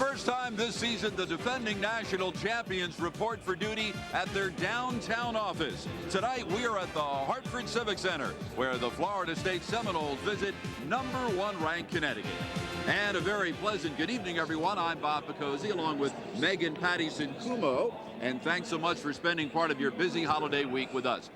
First time this season, the defending national champions report for duty at their downtown office. Tonight, we are at the Hartford Civic Center, where the Florida State Seminoles visit #1 ranked Connecticut. And a very pleasant good evening, everyone. I'm Bob Picozzi, along with Megan Pattison-Kumo. And thanks so much for spending part of your busy holiday week with us.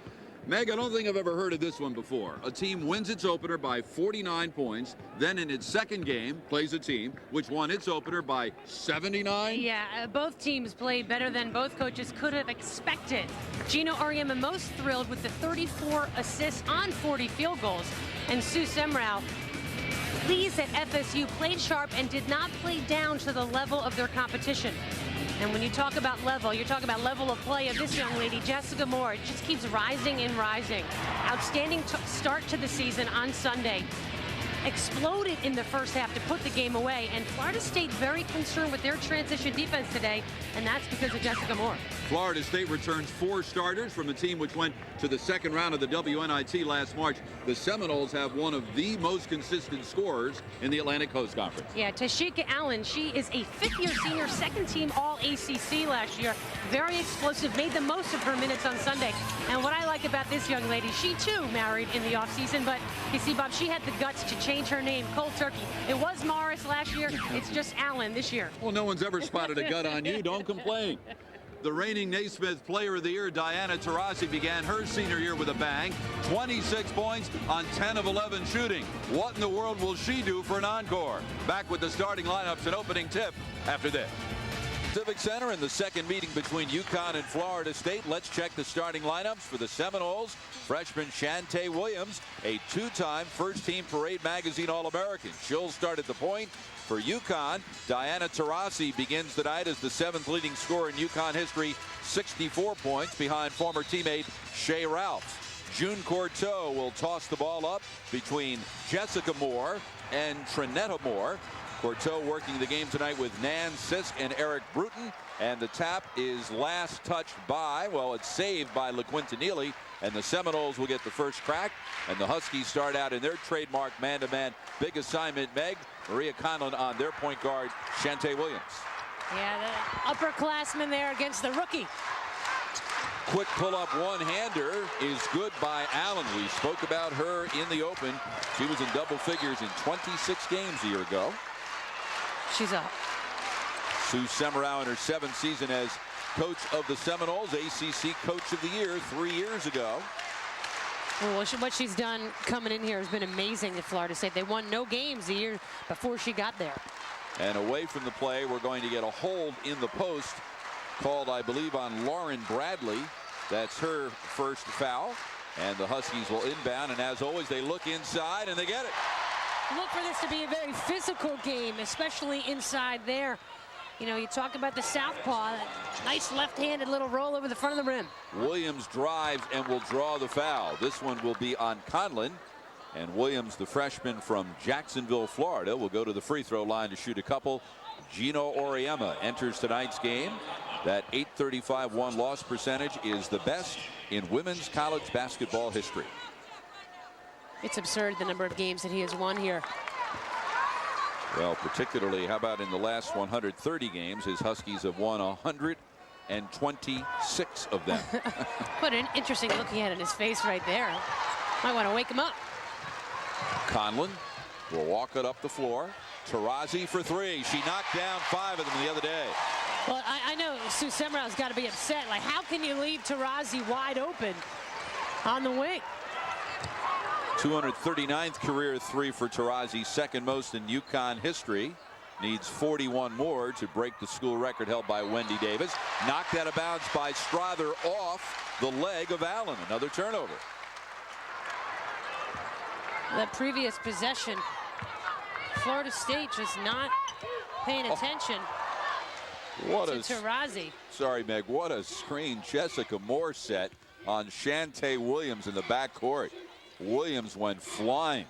Meg, I don't think I've ever heard of this one before. A team wins its opener by 49 points, then in its second game plays a team which won its opener by 79. Yeah, both teams played better than both coaches could have expected. Gino Auriemma most thrilled with the 34 assists on 40 field goals. And Sue Semrau, pleased that FSU played sharp and did not play down to the level of their competition. And when you talk about level, you're talking about level of play of this young lady, Jessica Moore. It just keeps rising and rising. Outstanding start to the season on Sunday. Exploded in the first half to put the game away. And Florida State very concerned with their transition defense today, and that's because of Jessica Moore. Florida State returns 4 starters from the team which went to the second round of the WNIT last March. The Seminoles have one of the most consistent scorers in the Atlantic Coast Conference. Yeah, Tashika Allen, she is a fifth-year senior, second-team All-ACC last year. Very explosive, made the most of her minutes on Sunday. And what I like about this young lady, she too married in the offseason, but you see, Bob, she had the guts to change her name, cold turkey. It was Morris last year, it's just Allen this year. Well, no one's ever spotted a gut on you, don't complain. The reigning Naismith Player of the Year, Diana Taurasi, began her senior year with a bang. 26 points on 10 of 11 shooting. What in the world will she do for an encore? Back with the starting lineups and opening tip after this. Civic Center in the second meeting between UConn and Florida State. Let's check the starting lineups for the Seminoles. Freshman Shantae Williams, a 2-time first-team Parade Magazine All-American. She'll start at the point. For UConn, Diana Taurasi begins the night as the 7th leading scorer in UConn history, 64 points behind former teammate Shea Ralph. June Courteau will toss the ball up between Jessica Moore and Trinetta Moore. Courteau working the game tonight with Nan Sisk and Eric Bruton. And the tap is last touched by, well, it's saved by LaQuinta Neely. And the Seminoles will get the first crack. And the Huskies start out in their trademark man-to-man. Big assignment, Meg. Maria Conlon on their point guard, Shantae Williams. Yeah, the upperclassman there against the rookie. Quick pull-up one-hander is good by Allen. We spoke about her in the open. She was in double figures in 26 games a year ago. She's up. Sue Semrau in her 7th season as coach of the Seminoles, ACC Coach of the Year 3 years ago. Well, what she's done coming in here has been amazing at Florida State. They won no games the year before she got there. And away from the play, we're going to get a hold in the post called, I believe, on Lauren Bradley. That's her first foul. And the Huskies will inbound. And as always, they look inside and they get it. Look for this to be a very physical game, especially inside there. You know, you talk about the southpaw, that nice left-handed little roll over the front of the rim. Williams drives and will draw the foul. This one will be on Conlon. And Williams, the freshman from Jacksonville, Florida, will go to the free throw line to shoot a couple. Gino Auriemma enters tonight's game. That .835 won-loss percentage is the best in women's college basketball history. It's absurd the number of games that he has won here. Well, particularly, how about in the last 130 games, his Huskies have won 126 of them. What an interesting look he had in his face right there. Might want to wake him up. Conlon will walk it up the floor. Taurasi for 3. She knocked down 5 of them the other day. Well, I know Sue Semrau's got to be upset. Like, how can you leave Taurasi wide open on the wing? 239th career 3 for Taurasi, second most in UConn history. Needs 41 more to break the school record held by Wendy Davis. Knocked out of bounds by Strother off the leg of Allen. Another turnover. That previous possession, Florida State just not paying attention to Taurasi. Sorry, Meg. What a screen Jessica Moore set on Shantae Williams in the backcourt. Williams went flying.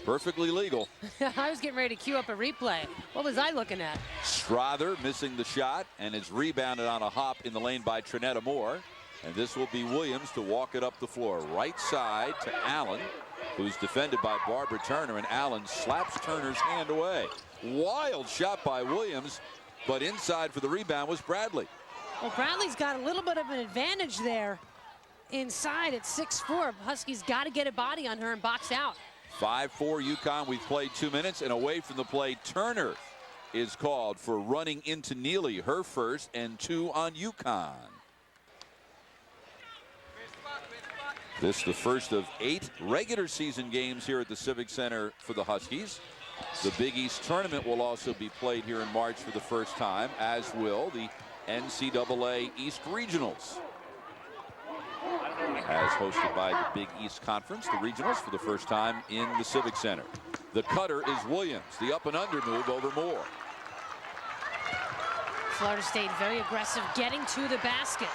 Perfectly legal. I was getting ready to cue up a replay. What was I looking at? Strother missing the shot and is rebounded on a hop in the lane by Trinetta Moore. And this will be Williams to walk it up the floor. Right side to Allen. who's defended by Barbara Turner, and Allen slaps Turner's hand away. Wild shot by Williams, but inside for the rebound was Bradley. Well, Bradley's got a little bit of an advantage there inside at 6'4". Huskies got to get a body on her and box out. 5-4 UConn. We've played 2 minutes, and away from the play, Turner is called for running into Neely, her first, and 2 on UConn. This is the first of 8 regular season games here at the Civic Center for the Huskies. The Big East tournament will also be played here in March for the first time, as will the NCAA East Regionals. As hosted by the Big East Conference, the regionals for the first time in the Civic Center. The cutter is Williams. The up and under move over Moore. Florida State very aggressive, getting to the basket.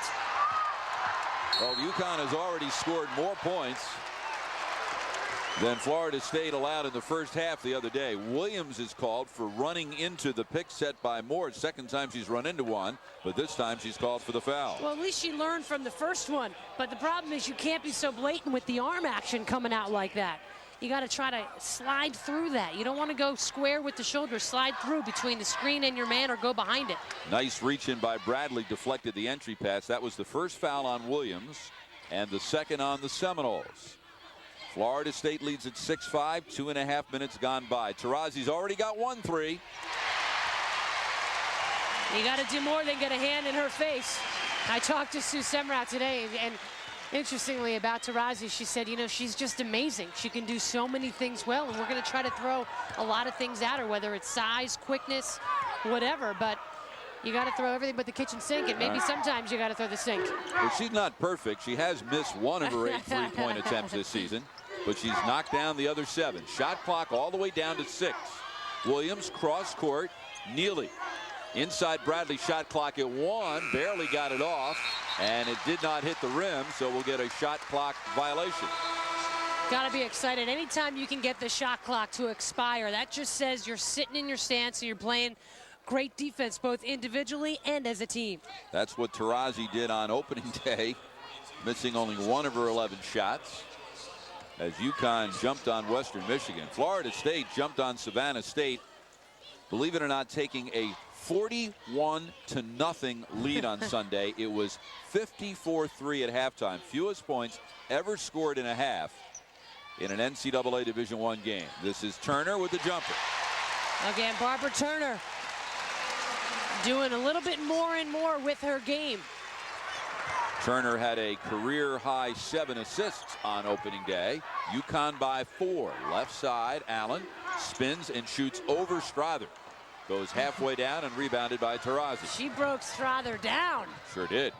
Well, UConn has already scored more points than Florida State allowed in the first half the other day. Williams is called for running into the pick set by Moore. Second time she's run into one, but this time she's called for the foul. Well, at least she learned from the first one. But the problem is you can't be so blatant with the arm action coming out like that. You got to try to slide through that. You don't want to go square with the shoulder. Slide through between the screen and your man or go behind it. Nice reach in by Bradley, deflected the entry pass. That was the first foul on Williams and the second on the Seminoles. Florida State leads at 6-5, 2.5 minutes gone by. Taurazi's already got 1 3. You got to do more than get a hand in her face. I talked to Sue Semrau today, and interestingly about Taurazi, she said, you know, she's just amazing. She can do so many things well, and we're going to try to throw a lot of things at her, whether it's size, quickness, whatever. But you got to throw everything but the kitchen sink, and maybe sometimes you got to throw the sink. Well, she's not perfect. She has missed 1 of her 8 3-point attempts this season, but she's knocked down the other 7. Shot clock all the way down to 6. Williams cross court. Neely inside Bradley, shot clock at 1, barely got it off, and it did not hit the rim, so we'll get a shot clock violation. Got to be excited anytime you can get the shot clock to expire. That just says you're sitting in your stance and you're playing great defense both individually and as a team. That's what Taurazi did on opening day, missing only 1 of her 11 shots. As UConn jumped on Western Michigan. Florida State jumped on Savannah State, believe it or not, taking a 41-0 lead on Sunday. It was 54-3 at halftime. Fewest points ever scored in a half in an NCAA Division I game. This is Turner with the jumper. Again, Barbara Turner doing a little bit more and more with her game. Turner had a career-high 7 assists on opening day. UConn by 4. Left side, Allen spins and shoots over Strother. Goes halfway down and rebounded by Taurazi. She broke Strother down. Sure did.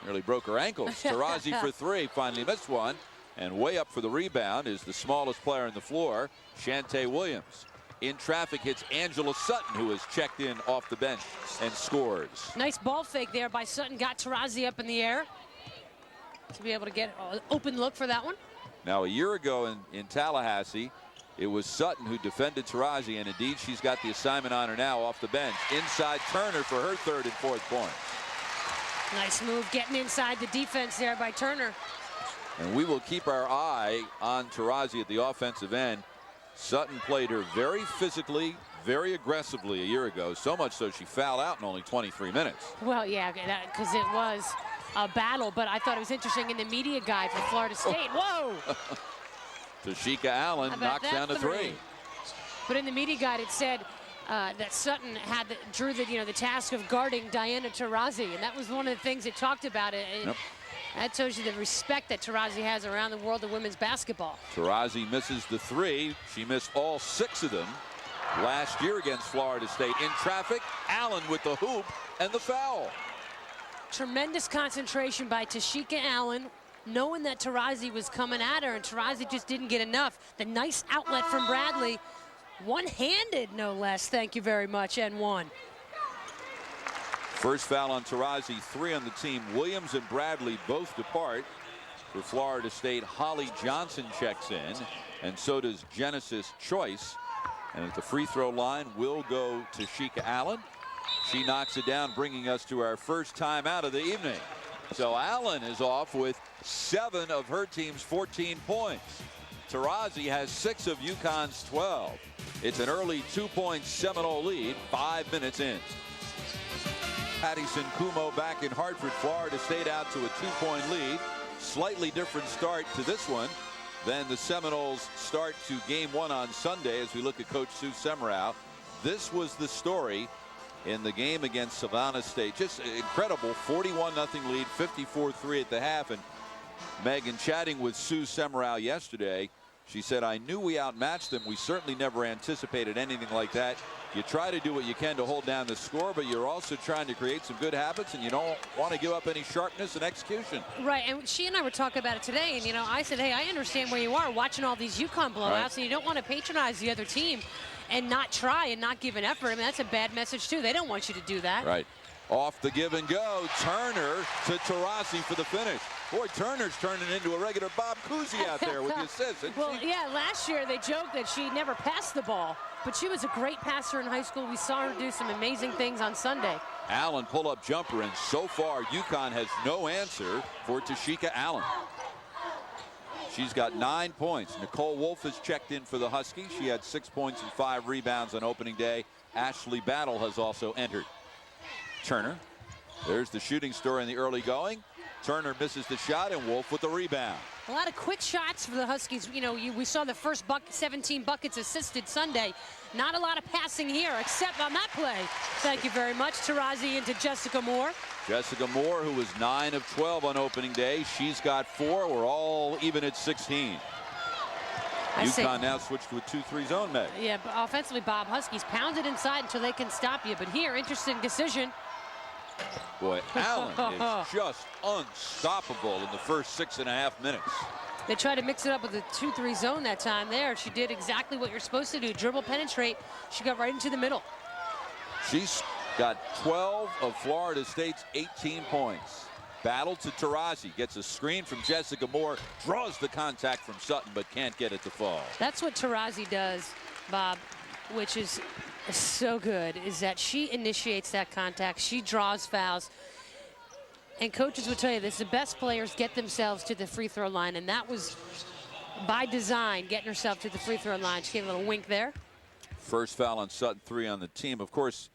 Nearly broke her ankles. Taurazi for 3, finally missed one. And way up for the rebound is the smallest player on the floor, Shantae Williams. In traffic hits Angela Sutton, who has checked in off the bench and scores. Nice ball fake there by Sutton. Got Taurazi up in the air to be able to get an open look for that one. Now, a year ago in Tallahassee, it was Sutton who defended Taurazi, and indeed she's got the assignment on her now off the bench. Inside Turner for her 3rd and 4th point. Nice move getting inside the defense there by Turner. And we will keep our eye on Taurazi at the offensive end. Sutton played her very physically, very aggressively a year ago, so much so she fouled out in only 23 minutes. Well, yeah, because it was a battle, but I thought it was interesting in the media guide for Florida State. Whoa! Tashika Allen knocks down a 3. But in the media guide, it said that Sutton had drew the task of guarding Diana Taurazi, and that was one of the things it talked about. Yep. That tells you the respect that Taurazi has around the world of women's basketball. Taurazi misses the 3. She missed all 6 of them last year against Florida State. In traffic, Allen with the hoop and the foul. Tremendous concentration by Tashika Allen, knowing that Taurazi was coming at her, and Taurazi just didn't get enough. The nice outlet from Bradley, one-handed no less. Thank you very much, and 1. First foul on Taurazi, 3 on the team. Williams and Bradley both depart. For Florida State, Holly Johnson checks in, and so does Genesis Choice. And at the free throw line will go to Tashika Allen. She knocks it down, bringing us to our first time out of the evening. So Allen is off with 7 of her team's 14 points. Taurasi has 6 of UConn's 12. It's an early 2-point Seminole lead 5 minutes in. Pattison Kumo back in Hartford, Florida State out to a 2-point lead. Slightly different start to this one than the Seminoles' start to game 1 on Sunday as we look at Coach Sue Semrau. This was the story in the game against Savannah State. Just incredible 41-0 lead, 54-3 at the half. And Megan, chatting with Sue Semrau yesterday, she said, I knew we outmatched them. We certainly never anticipated anything like that. You try to do what you can to hold down the score, but you're also trying to create some good habits, and you don't want to give up any sharpness and execution. Right, and she and I were talking about it today, and, you know, I said, hey, I understand where you are watching all these UConn blowouts, right, and you don't want to patronize the other team and not try and not give an effort. I mean, that's a bad message, too. They don't want you to do that. Right. Off the give and go, Turner to Taurasi for the finish. Boy, Turner's turning into a regular Bob Cousy out there with the assist. Well, yeah, last year they joked that she never passed the ball, but she was a great passer in high school. We saw her do some amazing things on Sunday. Allen pull-up jumper, and so far UConn has no answer for Tashika Allen. She's got 9 points. Nicole Wolf has checked in for the Huskies. She had 6 points and 5 rebounds on opening day. Ashley Battle has also entered. Turner, there's the shooting story in the early going. Turner misses the shot, and Wolf with the rebound. A lot of quick shots for the Huskies. You know, we saw the first 17 buckets assisted Sunday. Not a lot of passing here, except on that play. Thank you very much. Taurasi into Jessica Moore. Jessica Moore, who was 9 of 12 on opening day. She's got 4. We're all even at 16. UConn now switched to a 2-3 zone, Meg. Yeah, but offensively, Bob, Huskies pound it inside until they can stop you. But here, interesting decision. Boy, Allen is just unstoppable in the first 6.5 minutes. They tried to mix it up with a 2-3 zone that time there. She did exactly what you're supposed to do. Dribble, penetrate. She got right into the middle. She's got 12 of Florida State's 18 points. Battle to Taurasi. Gets a screen from Jessica Moore. Draws the contact from Sutton, but can't get it to fall. That's what Taurasi does, Bob, which is so good, is that she initiates that contact. She draws fouls. And coaches would tell you this, the best players get themselves to the free throw line, and that was by design, getting herself to the free throw line. She gave a little wink there. First foul on Sutton, 3 on the team. Of course,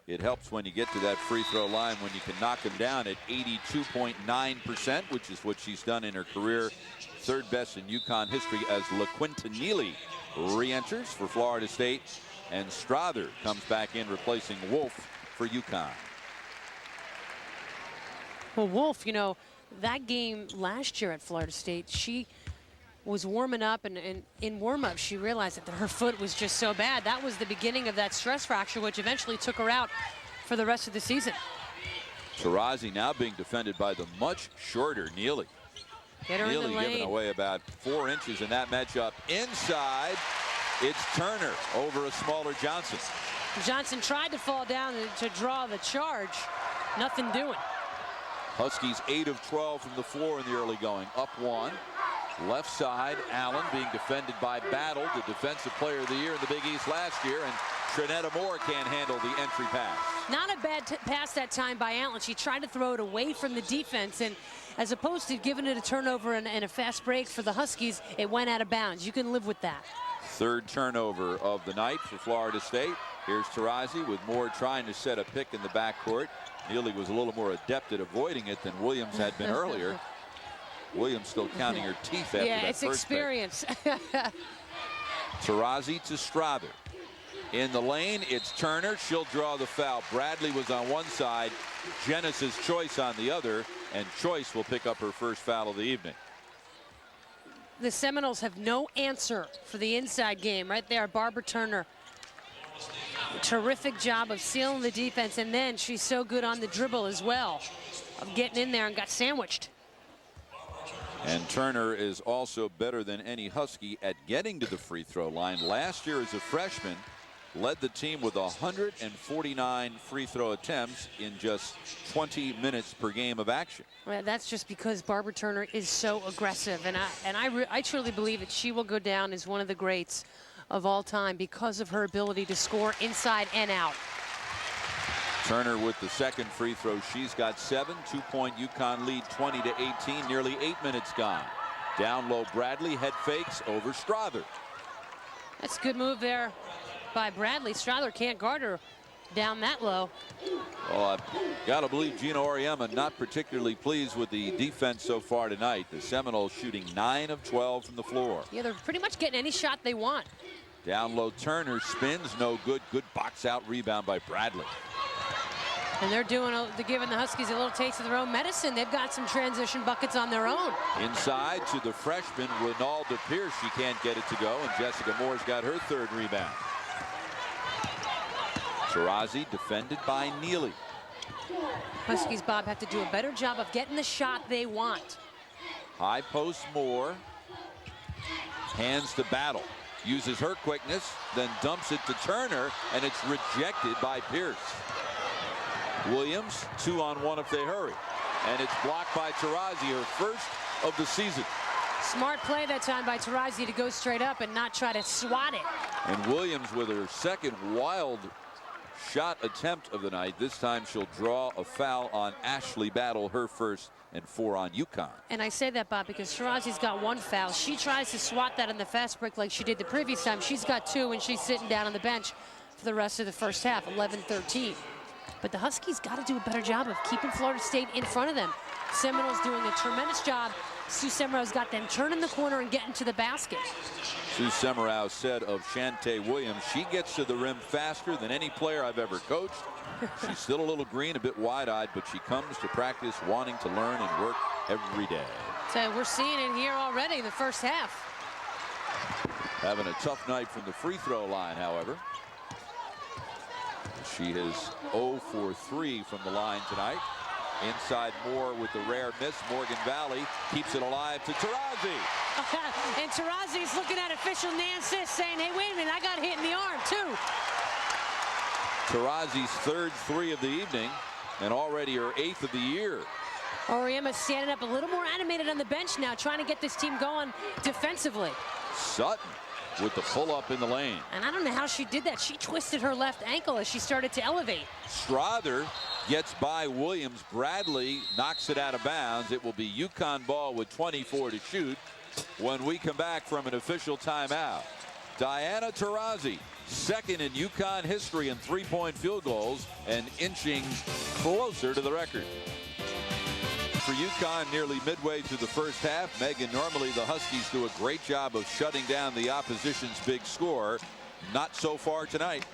it helps when you get to that free throw line, when you can knock them down at 82.9%, which is what she's done in her career. Third best in UConn history as LaQuinta Neely re-enters for Florida State. And Strother comes back in, replacing Wolf for UConn. Well, Wolf, you know, that game last year at Florida State, she was warming up, and in warm-up she realized that her foot was just so bad. That was the beginning of that stress fracture, which eventually took her out for the rest of the season. Taurasi now being defended by the much shorter Neely. Neely giving away about 4 inches in that matchup. Inside, it's Turner over a smaller Johnson. Johnson tried to fall down to draw the charge. Nothing doing. Huskies 8 of 12 from the floor in the early going. Up 1. Left side, Allen being defended by Battle, the defensive player of the year in the Big East last year, and Trinetta Moore can't handle the entry pass. Not a bad pass that time by Allen. She tried to throw it away from the defense, and as opposed to giving it a turnover and a fast break for the Huskies, it went out of bounds. You can live with that. Third turnover of the night for Florida State. Here's Taurasi with Moore trying to set a pick in the backcourt. Neely was a little more adept at avoiding it than Williams had been earlier. Williams still counting her teeth after that it's first experience. Taurasi to Strother. In the lane, it's Turner. She'll draw the foul. Bradley was on one side, Genesis Choice on the other, and Choice will pick up her first foul of the evening. The Seminoles have no answer for the inside game. Right there, Barbara Turner. Terrific job of sealing the defense, and then she's so good on the dribble as well, of getting in there and got sandwiched. And Turner is also better than any Husky at getting to the free throw line. Last year as a freshman, led the team with 149 free throw attempts in just 20 minutes per game of action. Well, that's just because Barbara Turner is so aggressive, and I truly believe that she will go down as one of the greats of all time because of her ability to score inside and out. Turner with the second free throw. She's got 7. 2-point UConn lead, 20-18. Nearly 8 minutes gone. Down low, Bradley head fakes over Strother. That's a good move there by Bradley. Strother can't guard her down that low. Oh, I've got to believe Gino Auriemma not particularly pleased with the defense so far tonight. The Seminoles shooting 9 of 12 from the floor. Yeah, they're pretty much getting any shot they want. Down low, Turner spins, no good. Good box out rebound by Bradley. And they're giving the Huskies a little taste of their own medicine. They've got some transition buckets on their own. Inside to the freshman, Renalda Pierce. She can't get it to go, and Jessica Moore's got her third rebound. Taurasi defended by Neely. Huskies, Bob, have to do a better job of getting the shot they want. High post Moore. Hands to Battle. Uses her quickness, then dumps it to Turner, and it's rejected by Pierce. Williams, 2-on-1 if they hurry. And it's blocked by Taurasi, her first of the season. Smart play that time by Taurasi to go straight up and not try to swat it. And Williams with her second wild shot attempt of the night. This time she'll draw a foul on Ashley Battle, her first, and 4 on UConn. And I say that, Bob, because Taurasi's got 1 foul. She tries to swat that in the fast break like she did the previous time. She's got 2, and she's sitting down on the bench for the rest of the first half, 11-13. But the Huskies got to do a better job of keeping Florida State in front of them. Seminoles doing a tremendous job. Sue Semrau's got them turning the corner and getting to the basket. Sue Semrau said of Shantae Williams, she gets to the rim faster than any player I've ever coached. She's still a little green, a bit wide-eyed, but she comes to practice wanting to learn and work every day. So we're seeing it here already in the first half. Having a tough night from the free throw line, however. She is 0 for 3 from the line tonight. Inside Moore with the rare miss. Morgan Valley keeps it alive to Taurasi. And Taurasi's looking at official Nan Sis saying, hey, wait a minute, I got hit in the arm, too. Taurasi's third 3 of the evening and already her 8th of the year. Auriemma standing up a little more animated on the bench now, trying to get this team going defensively. Sutton with the pull-up in the lane. And I don't know how she did that. She twisted her left ankle as she started to elevate. Strother gets by Williams. Bradley knocks it out of bounds. It will be UConn ball with 24 to shoot when we come back from an official timeout. Diana Taurasi, second in UConn history in three-point field goals and inching closer to the record. For UConn, nearly midway through the first half, Megan, normally the Huskies do a great job of shutting down the opposition's big score. Not so far tonight.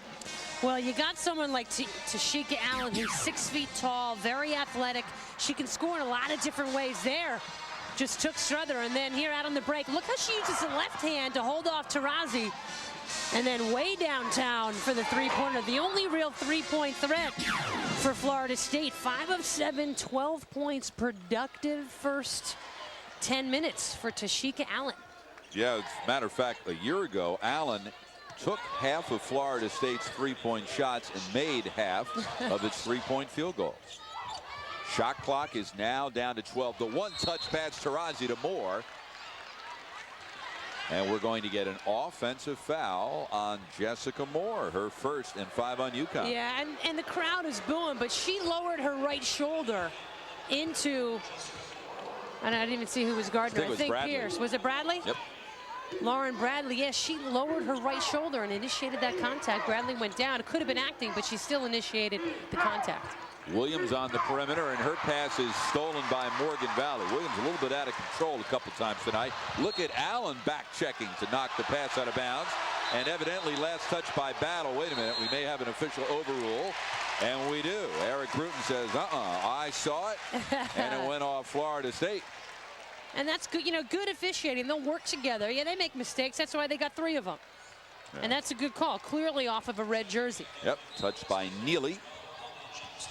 Well, you got someone like Tashika Allen, who's 6 feet tall, very athletic. She can score in a lot of different ways there. Just took Strother, and then here out on the break, look how she uses the left hand to hold off Taurasi. And then way downtown for the three-pointer. The only real three-point threat for Florida State. 5 of 7, 12 points. Productive first 10 minutes for Tashika Allen. Yeah, as a matter of fact, a year ago, Allen took half of Florida State's three-point shots and made half of its three-point field goals. Shot clock is now down to 12. The one-touch pass Taurasi to Moore. And we're going to get an offensive foul on Jessica Moore, her first, and 5 on UConn. Yeah, and the crowd is booing, but she lowered her right shoulder into, and I didn't even see who was guarding her. I think Pierce. Was it Bradley? Yep. Lauren Bradley, yes, she lowered her right shoulder and initiated that contact. Bradley went down. It could have been acting, but she still initiated the contact. Williams on the perimeter, and her pass is stolen by Morgan Valley. Williams a little bit out of control a couple times tonight. Look at Allen back checking to knock the pass out of bounds. And evidently last touch by Battle. Wait a minute, we may have an official overrule. And we do. Eric Bruton says, I saw it. And it went off Florida State. And that's good, you know, good officiating. They'll work together. Yeah, they make mistakes. That's why they got 3 of them. Yeah. And that's a good call. Clearly off of a red jersey. Yep, touched by Neely.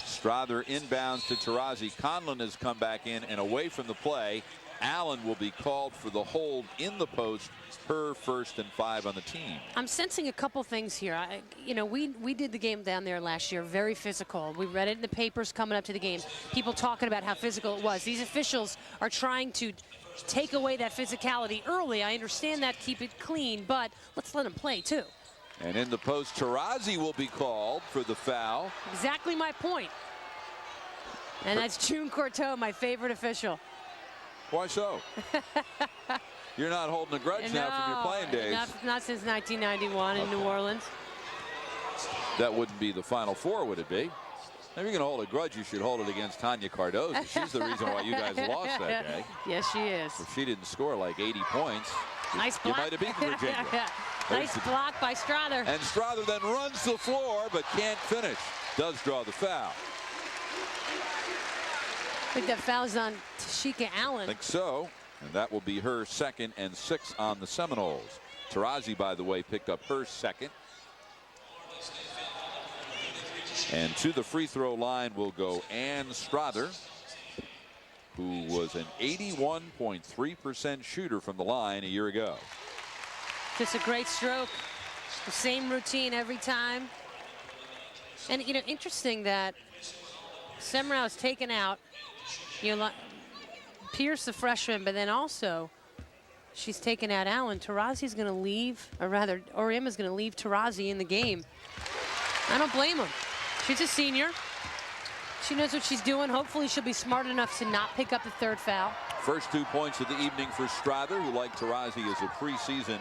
Strother inbounds to Taurasi. Conlon has come back in and away from the play. Allen will be called for the hold in the post, her first and 5 on the team. I'm sensing a couple things here. You know, we did the game down there last year, very physical. We read it in the papers coming up to the game. People talking about how physical it was. These officials are trying to take away that physicality early. I understand that, keep it clean, but let's let them play too. And in the post, Taurasi will be called for the foul. Exactly my point. And that's June Courteau, my favorite official. Why so? You're not holding a grudge now from your playing days. Not since 1991 in New Orleans. That wouldn't be the Final Four, would it be? If you're going to hold a grudge, you should hold it against Tanya Cardozo. She's the reason why you guys lost that day. Yes, she is. If she didn't score like 80 points, nice you might have beaten Virginia. Nice block by Strother. And Strother then runs the floor, but can't finish. Does draw the foul. I think that foul's on Tashika Allen. I think so. And that will be her second and 6 on the Seminoles. Taurasi, by the way, picked up her second. And to the free throw line will go Ann Strother, who was an 81.3% shooter from the line a year ago. Just a great stroke. The same routine every time. And, you know, interesting that Semrau is taken out. You know, Pierce, the freshman, but then also she's taken out Allen. Taurasi's going to leave, or rather, Auriemma's going to leave Taurasi in the game. I don't blame him. She's a senior. She knows what she's doing. Hopefully she'll be smart enough to not pick up the third foul. First 2 points of the evening for Strother, who, like Taurasi, is a preseason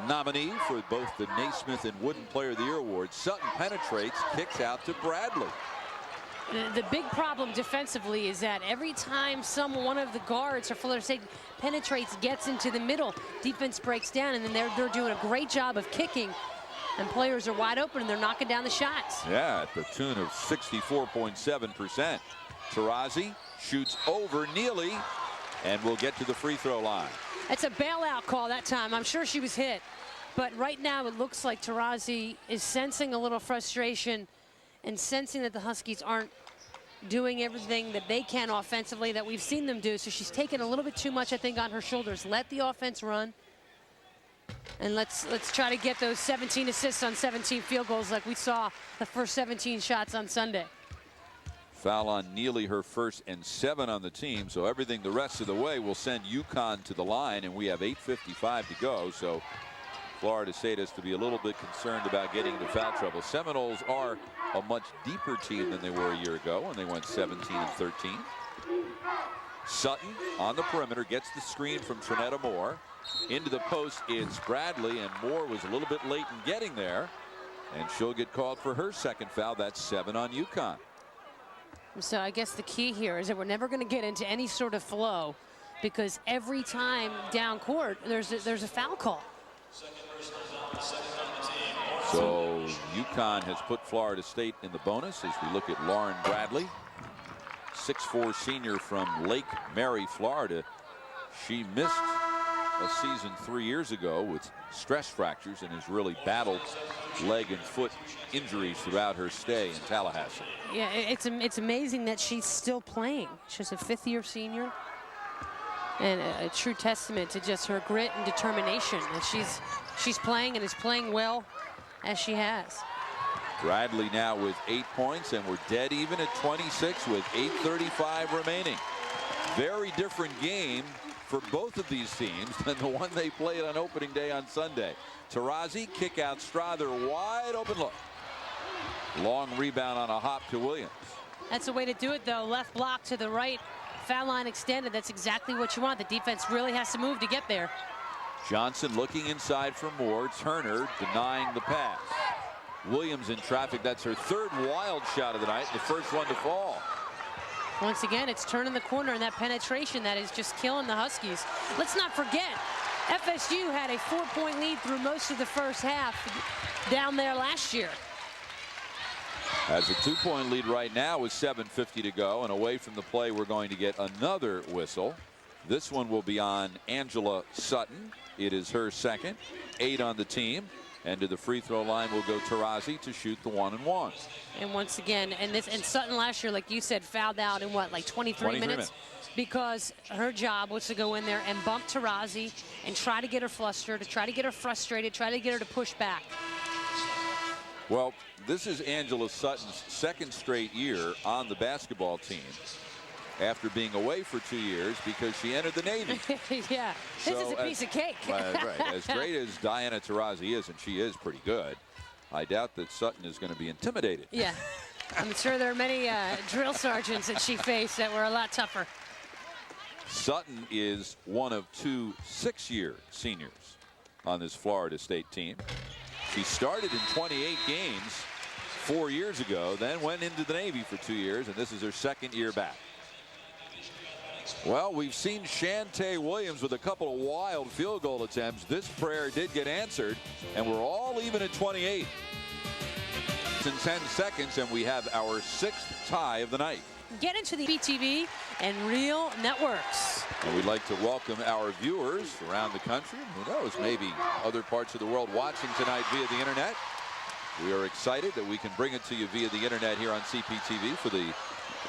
nominee for both the Naismith and Wooden Player of the Year awards. Sutton penetrates, kicks out to Bradley. The big problem defensively is that every time one of the guards or Fuller State penetrates, gets into the middle, defense breaks down, and then they're doing a great job of kicking. And players are wide open, and they're knocking down the shots. Yeah, at the tune of 64.7%. Taurasi shoots over Neely and will get to the free throw line. It's a bailout call that time. I'm sure she was hit. But right now it looks like Taurasi is sensing a little frustration and sensing that the Huskies aren't doing everything that they can offensively that we've seen them do. So she's taken a little bit too much, I think, on her shoulders. Let the offense run. And let's try to get those 17 assists on 17 field goals like we saw the first 17 shots on Sunday. Foul on Neely, her first and 7 on the team. So everything the rest of the way will send UConn to the line, and we have 8:55 to go. So Florida State has to be a little bit concerned about getting into foul trouble. Seminoles are a much deeper team than they were a year ago when they went 17 and 13. Sutton on the perimeter gets the screen from Trinetta Moore. Into the post, it's Bradley, and Moore was a little bit late in getting there, and she'll get called for her second foul. That's 7 on UConn. So I guess the key here is that we're never going to get into any sort of flow, because every time down court there's a foul call. So UConn has put Florida State in the bonus as we look at Lauren Bradley, 6'4" senior from Lake Mary, Florida. She missed a season 3 years ago with stress fractures and has really battled leg and foot injuries throughout her stay in Tallahassee. Yeah, it's amazing that she's still playing. She's a 5th-year senior, and a true testament to just her grit and determination. And she's playing and is playing well as she has. Bradley now with 8 points, and we're dead even at 26 with 8:35 remaining. Very different game for both of these teams than the one they played on opening day on Sunday. Taurasi, kick out Strother, wide open look. Long rebound on a hop to Williams. That's the way to do it, though. Left block to the right, foul line extended. That's exactly what you want. The defense really has to move to get there. Johnson looking inside for Moore. Turner denying the pass. Williams in traffic. That's her 3rd wild shot of the night, the first one to fall. Once again, it's turning the corner, and that penetration that is just killing the Huskies. Let's not forget, FSU had a 4-point lead through most of the first half down there last year. Has a 2-point lead right now with 7:50 to go, and away from the play we're going to get another whistle. This one will be on Angela Sutton. It is her second, 8 on the team. And to the free throw line will go Taurasi to shoot the 1-and-1. And once again, and Sutton last year, like you said, fouled out in what, like 23 minutes? Because her job was to go in there and bump Taurasi and try to get her flustered, to try to get her frustrated, try to get her to push back. Well, this is Angela Sutton's 2nd straight year on the basketball team, after being away for 2 years because she entered the Navy. Yeah, this is a piece of cake. Right. As great as Diana Taurasi is, and she is pretty good, I doubt that Sutton is going to be intimidated. Yeah, I'm sure there are many drill sergeants that she faced that were a lot tougher. Sutton is one of 2 6-year seniors on this Florida State team. She started in 28 games 4 years ago, then went into the Navy for 2 years, and this is her 2nd year back. Well, we've seen Shantae Williams with a couple of wild field goal attempts. This prayer did get answered, and we're all even at 28. It's in 10 seconds, and we have our 6th tie of the night. Get into the BTV and Real Networks. And we'd like to welcome our viewers around the country. Who knows, maybe other parts of the world watching tonight via the internet. We are excited that we can bring it to you via the internet here on CPTV for the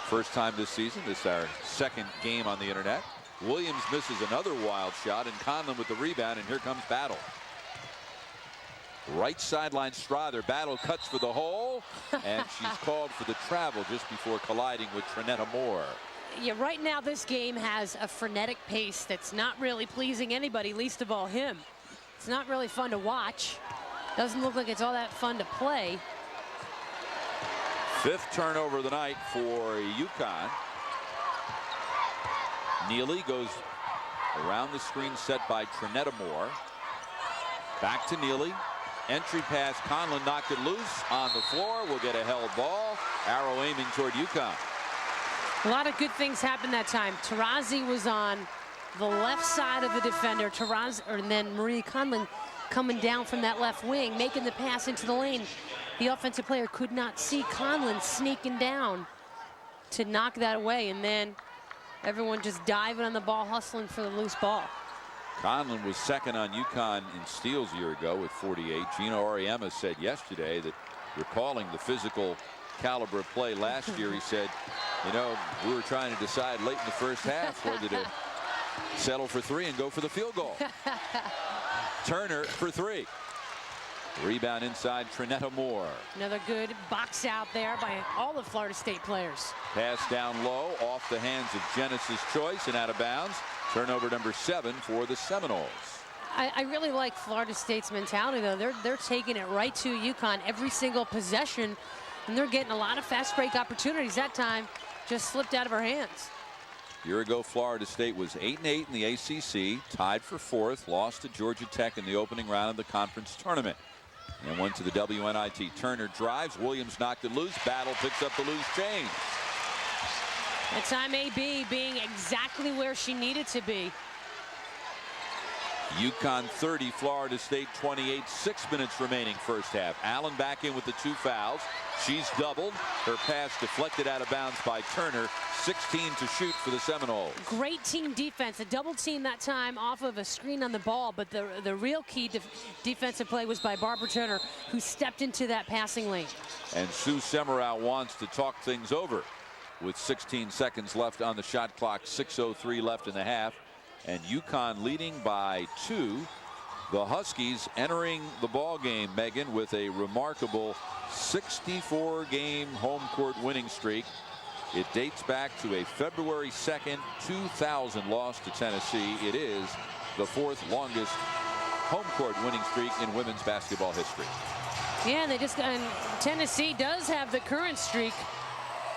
first time this season. This is our 2nd game on the internet. Williams misses another wild shot, and Conlon with the rebound, and here comes Battle. Right sideline Strother. Battle cuts for the hole, and she's called for the travel just before colliding with Trinetta Moore. Yeah, right now this game has a frenetic pace that's not really pleasing anybody, least of all him. It's not really fun to watch. Doesn't look like it's all that fun to play. 5th turnover of the night for UConn. Neely goes around the screen set by Trinetta Moore. Back to Neely. Entry pass. Conlon knocked it loose on the floor. We'll get a held ball. Arrow aiming toward UConn. A lot of good things happened that time. Taurasi was on the left side of the defender. And then Marie Conlon coming down from that left wing, making the pass into the lane. The offensive player could not see Conlon sneaking down to knock that away, and then everyone just diving on the ball, hustling for the loose ball. Conlon was 2nd on UConn in steals a year ago with 48. Gino Auriemma said yesterday that, recalling the physical caliber of play last year, he said, you know, we were trying to decide late in the first half whether to settle for 3 and go for the field goal. Turner for 3. Rebound inside Trinetta Moore. Another good box out there by all the Florida State players. Pass down low off the hands of Genesis Choice and out of bounds. Turnover number 7 for the Seminoles. I really like Florida State's mentality, though. They're taking it right to UConn every single possession, and they're getting a lot of fast break opportunities. That time just slipped out of our hands. A year ago, Florida State was 8-8 in the ACC, tied for 4th, lost to Georgia Tech in the opening round of the conference tournament, and went to the WNIT. Turner drives. Williams knocked it loose. Battle picks up the loose change. That time AB being exactly where she needed to be. UConn 30, Florida State 28, 6 minutes remaining first half. Allen back in with the 2 fouls. She's doubled. Her pass deflected out of bounds by Turner. 16 to shoot for the Seminoles. Great team defense. A double team that time off of a screen on the ball, but the real key defensive play was by Barbara Turner, who stepped into that passing lane. And Sue Semrau wants to talk things over with 16 seconds left on the shot clock. 6:03 left in the half, and UConn leading by 2. The Huskies entering the ball game, Megan, with a remarkable 64-game home court winning streak. It dates back to a February 2nd, 2000 loss to Tennessee. It is the 4th longest home court winning streak in women's basketball history. Yeah, and Tennessee does have the current streak.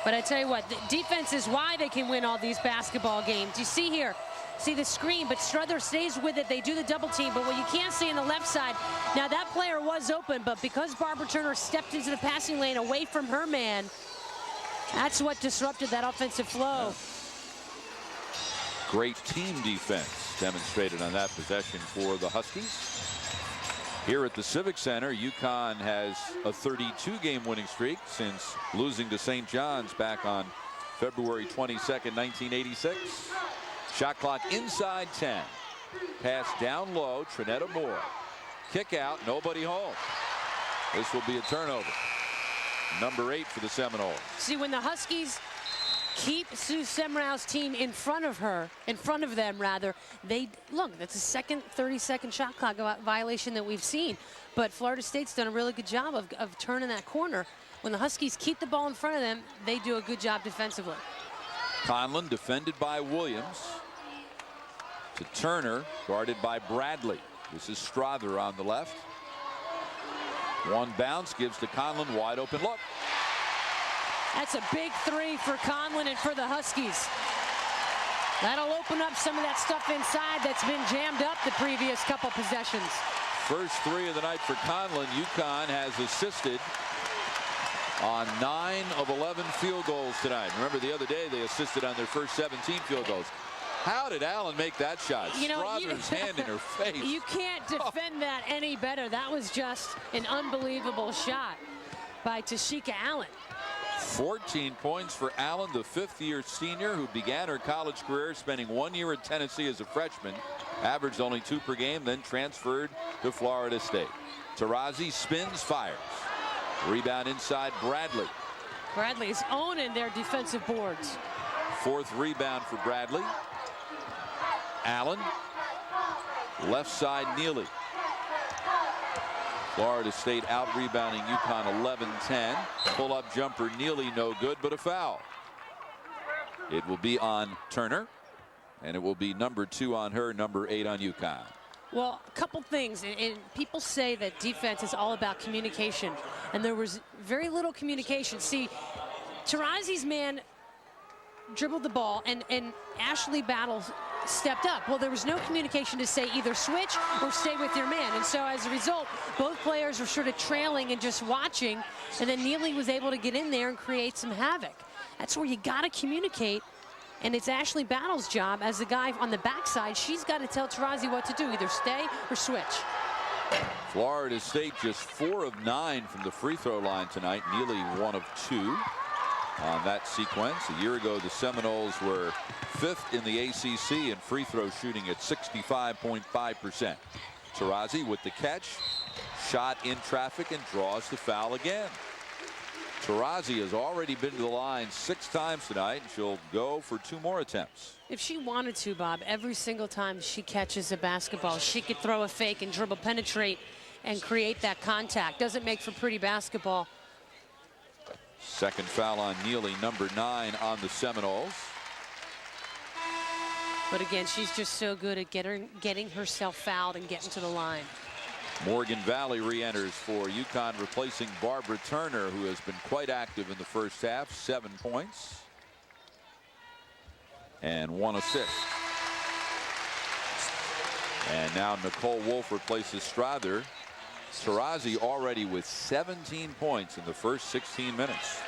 But I tell you what, the defense is why they can win all these basketball games. You see here, see the screen, but Strother stays with it. They do the double team, but what you can't see on the left side, now that player was open, but because Barbara Turner stepped into the passing lane away from her man, that's what disrupted that offensive flow. Great team defense demonstrated on that possession for the Huskies. Here at the Civic Center, UConn has a 32-game winning streak since losing to St. John's back on February 22nd, 1986. Shot clock inside 10. Pass down low. Trinetta Moore. Kick out. Nobody home. This will be a turnover. Number 8 for the Seminoles. See, when the Huskies keep Sue Semrau's team in front of them, they look, that's the second 30-second shot clock violation that we've seen. But Florida State's done a really good job of turning that corner. When the Huskies keep the ball in front of them, they do a good job defensively. Conlon defended by Williams. To Turner, guarded by Bradley. This is Strother on the left. One bounce gives to Conlon, wide open look. That's a big 3 for Conlon and for the Huskies. That'll open up some of that stuff inside that's been jammed up the previous couple possessions. First three of the night for Conlon. UConn has assisted on 9 of 11 field goals tonight. Remember, the other day they assisted on their first 17 field goals. How did Allen make that shot? Strother's hand in her face. You can't defend that any better. That was just an unbelievable shot by Tashika Allen. 14 points for Allen, the fifth-year senior who began her college career spending 1 year at Tennessee as a freshman. Averaged only 2 per game, then transferred to Florida State. Taurasi spins, fires. Rebound inside Bradley. Bradley's owning their defensive boards. Fourth rebound for Bradley. Allen. Left side, Neely. Florida State out rebounding UConn 11-10. Pull-up jumper, Neely, no good, but a foul. It will be on Turner, and it will be number 2 on her, number 8 on UConn. Well, a couple things, and people say that defense is all about communication, and there was very little communication. See, Taurasi's man dribbled the ball, and Ashley Battle stepped up. Well, there was no communication to say either switch or stay with your man, and so as a result, both players were sort of trailing and just watching, and then Neely was able to get in there and create some havoc. That's where you got to communicate. And it's Ashley Battle's job as the guy on the backside. She's got to tell Taurasi what to do, either stay or switch. Florida State just 4 of 9 from the free throw line tonight. Neely 1 of 2 on that sequence. A year ago, the Seminoles were 5th in the ACC in free throw shooting at 65.5%. Taurasi with the catch, shot in traffic, and draws the foul again. Taurasi has already been to the line 6 times tonight, and she'll go for 2 more attempts. If she wanted to, Bob, every single time she catches a basketball, she could throw a fake and dribble, penetrate, and create that contact. Doesn't make for pretty basketball. Second foul on Neely, number 9 on the Seminoles. But again, she's just so good at getting herself fouled and getting to the line. Morgan Valley re-enters for UConn, replacing Barbara Turner, who has been quite active in the first half. 7 points and 1 assist. And now Nicole Wolf replaces Strother. Taurasi already with 17 points in the first 16 minutes.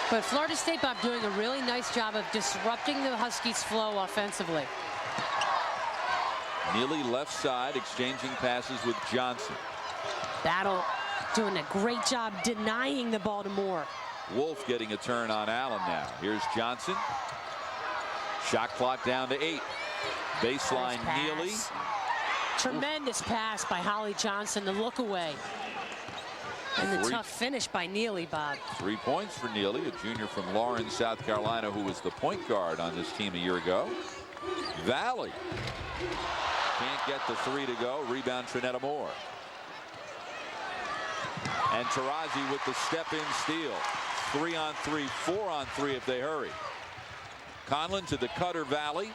But Florida State, Bob, doing a really nice job of disrupting the Huskies' flow offensively. Neely left side, exchanging passes with Johnson. Battle doing a great job denying the ball to Moore. Wolf getting a turn on Allen now. Here's Johnson. Shot clock down to 8. Baseline Neely. Tremendous pass by Holly Johnson, the look away. And the tough finish by Neely, Bob. 3 points for Neely, a junior from Lawrence, South Carolina, who was the point guard on this team a year ago. Valley can't get the 3 to go. Rebound Trinetta Moore. And Taurasi with the step-in steal. 3 on 3, 4 on 3 if they hurry. Conlon to the cutter, Valley.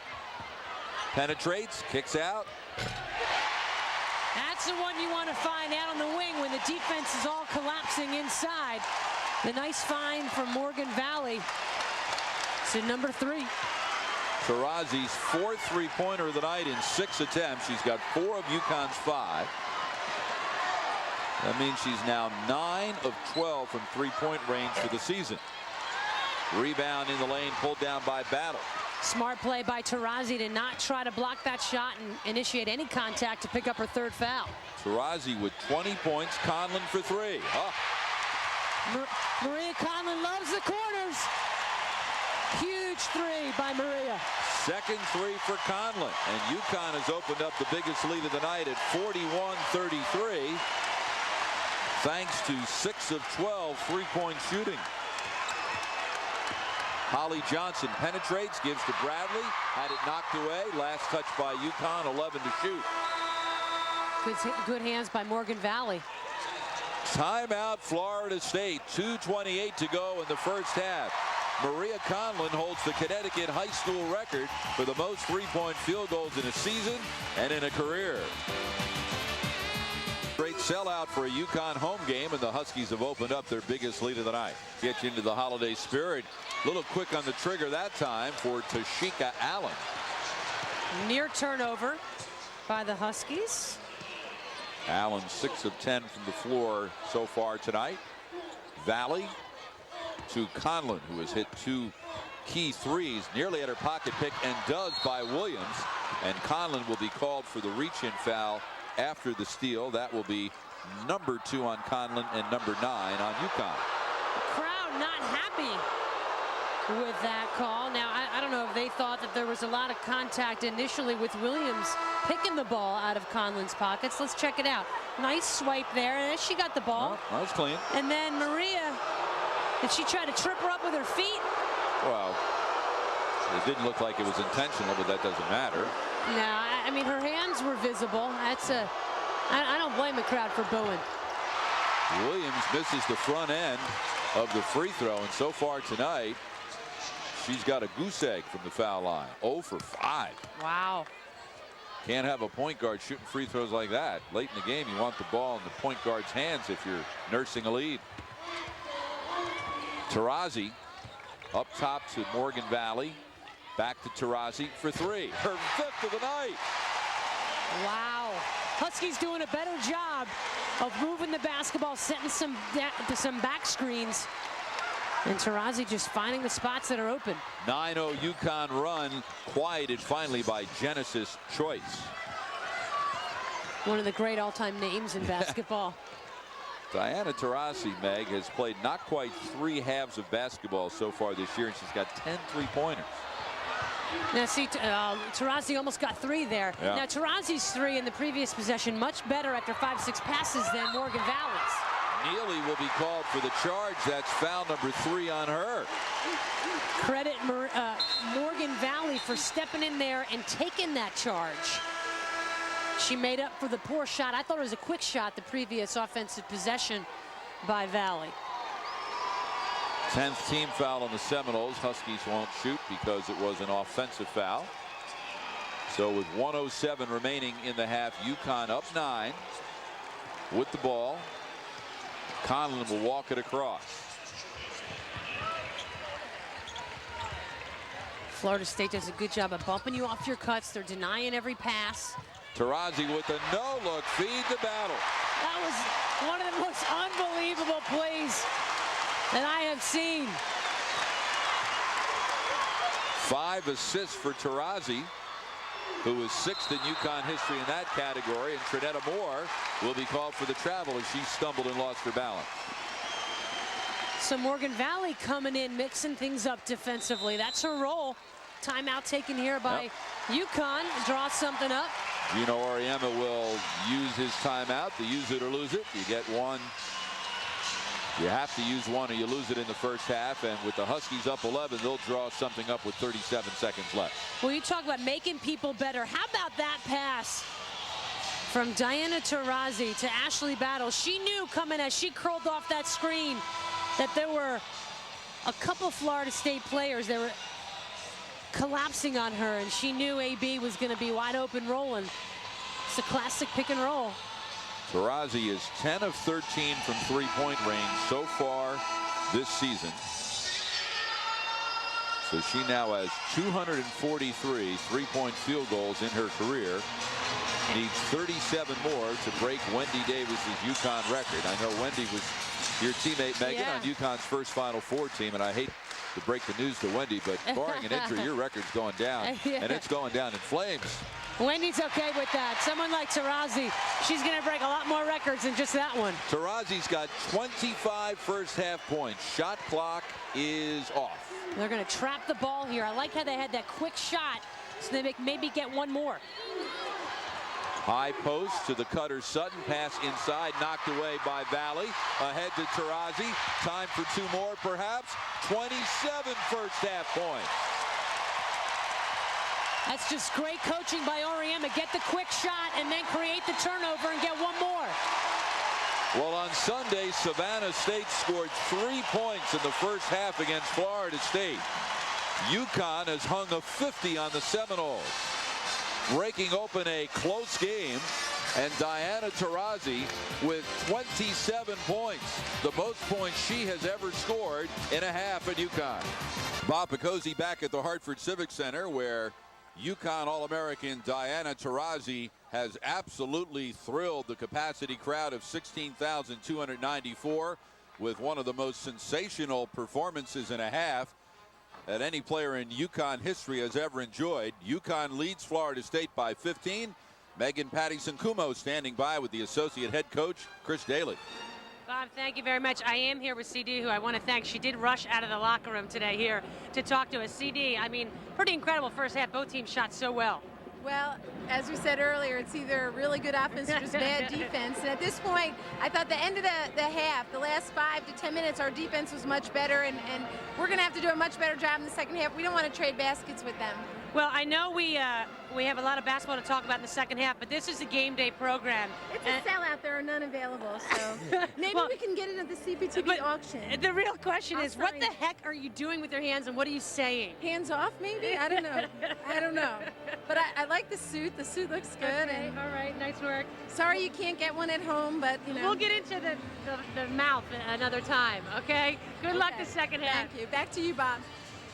Penetrates, kicks out. That's the one you want to find out on the wing when the defense is all collapsing inside. The nice find from Morgan Valley. To number 3. Taurasi's 4th three-pointer of the night in 6 attempts. She's got 4 of UConn's 5. That means she's now 9 of 12 from three-point range for the season. Rebound in the lane, pulled down by Battle. Smart play by Taurasi to not try to block that shot and initiate any contact to pick up her 3rd foul. Taurasi with 20 points, Conlon for 3. Maria Conlon loves the corners. Huge 3 by Maria. Second 3 for Conlon, and UConn has opened up the biggest lead of the night at 41-33, thanks to 6 of 12 three-point shooting. Holly Johnson penetrates, gives to Bradley, had it knocked away. Last touch by UConn, 11 to shoot. Good hands by Morgan Valley. Timeout, Florida State. 2:28 to go in the first half. Maria Conlon holds the Connecticut high school record for the most three-point field goals in a season and in a career. Great sellout for a UConn home game, and the Huskies have opened up their biggest lead of the night. Get you into the holiday spirit. A little quick on the trigger that time for Tashika Allen. Near turnover by the Huskies. Allen 6 of 10 from the floor so far tonight. Valley to Conlon, who has hit 2 key threes, nearly at her pocket pick, and does by Williams. And Conlon will be called for the reach-in foul after the steal. That will be number 2 on Conlon and number 9 on UConn. Crowd not happy with that call. Now, I don't know if they thought that there was a lot of contact initially with Williams picking the ball out of Conlon's pockets. Let's check it out. Nice swipe there, and she got the ball. Well, that was clean. And then Maria, did she try to trip her up with her feet? Well, it didn't look like it was intentional, but that doesn't matter. No, I mean, her hands were visible. I don't blame the crowd for booing. Williams misses the front end of the free throw, and so far tonight, she's got a goose egg from the foul line. 0 for 5. Wow. Can't have a point guard shooting free throws like that. Late in the game, you want the ball in the point guard's hands if you're nursing a lead. Taurasi up top to Morgan Valley. Back to Taurasi for 3. Her 5th of the night. Wow. Huskies doing a better job of moving the basketball, setting some back screens. And Taurasi just finding the spots that are open. 9-0 UConn run, quieted finally by Genesis Choice. One of the great all-time names in basketball. Diana Taurasi, Meg, has played not quite 3 halves of basketball so far this year, and she's got 10 3-pointers. Now, see, Taurasi almost got 3 there. Yeah. Now, Taurasi's 3 in the previous possession, much better after 5-6 passes than Morgan Valley's. Neely will be called for the charge. That's foul number 3 on her. Credit Morgan Valley for stepping in there and taking that charge. She made up for the poor shot. I thought it was a quick shot, the previous offensive possession by Valley. 10th team foul on the Seminoles. Huskies won't shoot because it was an offensive foul. So with 1:07 remaining in the half, UConn up 9 with the ball. Conlon will walk it across. Florida State does a good job of bumping you off your cuts. They're denying every pass. Taurasi with a no-look feed to Battle. That was one of the most unbelievable plays that I have seen. 5 assists for Taurasi, who is 6th in UConn history in that category, and Trinetta Moore will be called for the travel as she stumbled and lost her balance. So Morgan Valley coming in, mixing things up defensively. That's her role. Timeout taken here by UConn. Draw something up. Gino Auriemma will use his timeout. To use it or lose it. You get one. You have to use one or you lose it in the first half. And with the Huskies up 11, they'll draw something up with 37 seconds left. Well, you talk about making people better. How about that pass from Diana Taurasi to Ashley Battle? She knew coming as she curled off that screen that there were a couple Florida State players that were collapsing on her, and she knew AB was going to be wide open rolling. It's a classic pick and roll. Taurasi is 10 of 13 from three-point range so far this season. So she now has 243 three-point field goals in her career. Needs 37 more to break Wendy Davis's UConn record. I know Wendy was your teammate, Megan, on UConn's first Final Four team, and I hate to break the news to Wendy, but barring an injury, your record's going down, and it's going down in flames. Wendy's okay with that. Someone like Taurasi, she's going to break a lot more records than just that one. Taurasi's got 25 first half points. Shot clock is off. They're going to trap the ball here. I like how they had that quick shot, so they maybe get one more. High post to the cutter Sutton. Pass inside, knocked away by Valley. Ahead to Taurasi. Time for 2 more, perhaps. 27 first half points. That's just great coaching by Auriemma. Get the quick shot and then create the turnover and get one more. Well, on Sunday, Savannah State scored 3 points in the first half against Florida State. UConn has hung a 50 on the Seminoles, breaking open a close game And Diana Taurasi with 27 points, the most points she has ever scored in a half at UConn. Bob Picozzi back at the Hartford Civic Center, where UConn All-American Diana Taurasi has absolutely thrilled the capacity crowd of 16,294 with one of the most sensational performances in a half that any player in UConn history has ever enjoyed. UConn leads Florida State by 15. Megan Pattison-Kumo standing by with the associate head coach, Chris Daly. Bob, thank you very much. I am here with CD, who I want to thank. She did rush out of the locker room today here to talk to us. CD, I mean, pretty incredible first half. Both teams shot so well. Well, as we said earlier, it's either really good offense or just bad defense. And at this point, I thought the end of the half, the last 5 to 10 minutes, our defense was much better, and we're going to have to do a much better job in the second half. We don't want to trade baskets with them. Well, I know we have a lot of basketball to talk about in the second half, but this is a game day program. It's a sellout. There are none available, so maybe we can get it at the CPTV auction. The real question is, what the heck are you doing with your hands, and what are you saying? Hands off, maybe? I don't know. I don't know. But I like the suit. The suit looks good. Okay, all right, nice work. Sorry you can't get one at home, but, you know. We'll get into the mouth another time, okay? Good luck the second half. Thank you. Back to you, Bob.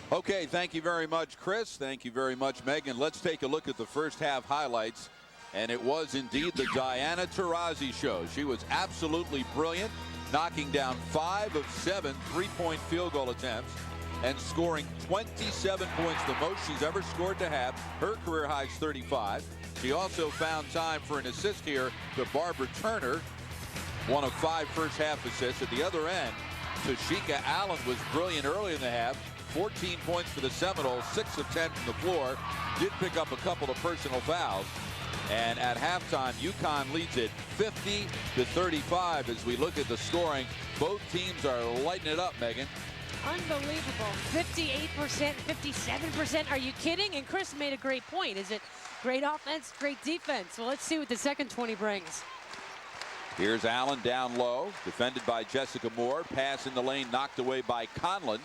Okay, thank you very much, Chris. Thank you very much, Megan. Let's take a look at the first half highlights. And it was indeed the Diana Taurasi show. She was absolutely brilliant, knocking down 5 of 7 three-point field goal attempts and scoring 27 points, the most she's ever scored to have. Her career high is 35. She also found time for an assist here to Barbara Turner, one of 5 first half assists. At the other end, Tashika Allen was brilliant early in the half. 14 points for the Seminoles, 6 of 10 from the floor. Did pick up a couple of personal fouls. And at halftime, UConn leads it 50-35 as we look at the scoring. Both teams are lighting it up, Megan. Unbelievable. 58%, 57%. Are you kidding? And Chris made a great point. Is it great offense, great defense? Well, let's see what the second 20 brings. Here's Allen down low, defended by Jessica Moore. Pass in the lane, knocked away by Conlon.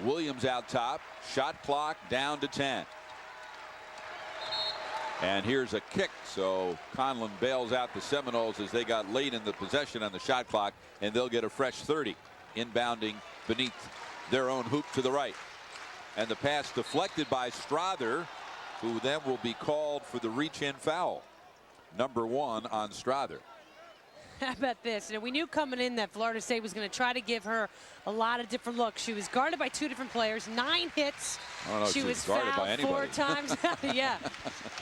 Williams out top. Shot clock down to 10. And here's a kick. So Conlon bails out the Seminoles as they got late in the possession on the shot clock, and they'll get a fresh 30. Inbounding beneath their own hoop to the right. And the pass deflected by Strother, who then will be called for the reach-in foul. Number 1 on Strother. How about this? You know, we knew coming in that Florida State was going to try to give her a lot of different looks. She was guarded by 2 different players, 9 hits. She was guarded by anybody. 4 times. Yeah.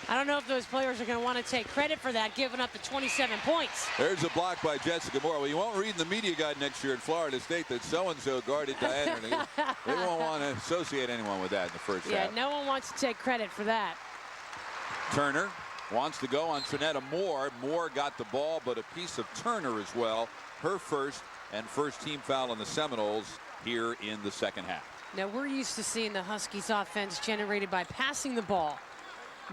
I don't know if those players are going to want to take credit for that, giving up the 27 points. There's a block by Jessica Moore. Well, you won't read in the media guide next year at Florida State that so-and-so guarded Diana. They won't want to associate anyone with that in the first half. Yeah, no one wants to take credit for that. Turner wants to go on Trinetta Moore. Moore got the ball, but a piece of Turner as well. Her first team foul on the Seminoles here in the second half. Now, we're used to seeing the Huskies offense generated by passing the ball.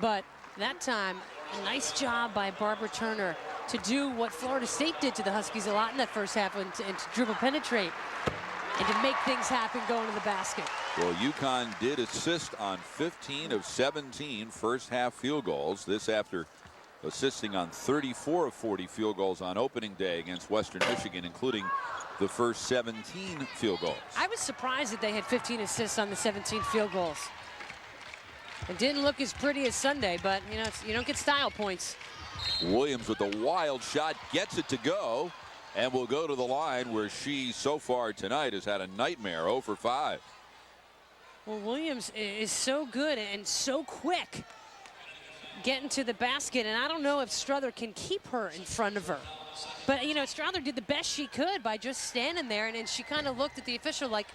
But that time, a nice job by Barbara Turner to do what Florida State did to the Huskies a lot in that first half, and to dribble penetrate and to make things happen going to the basket. Well, UConn did assist on 15 of 17 first half field goals. This after assisting on 34 of 40 field goals on opening day against Western Michigan, including the first 17 field goals. I was surprised that they had 15 assists on the 17 field goals. It didn't look as pretty as Sunday, but you know, you don't get style points. Williams with a wild shot, gets it to go, and will go to the line where she so far tonight has had a nightmare. 0 for 5. Well, Williams is so good and so quick getting to the basket, and I don't know if Strother can keep her in front of her. But, you know, Strother did the best she could by just standing there, and she kind of looked at the official like,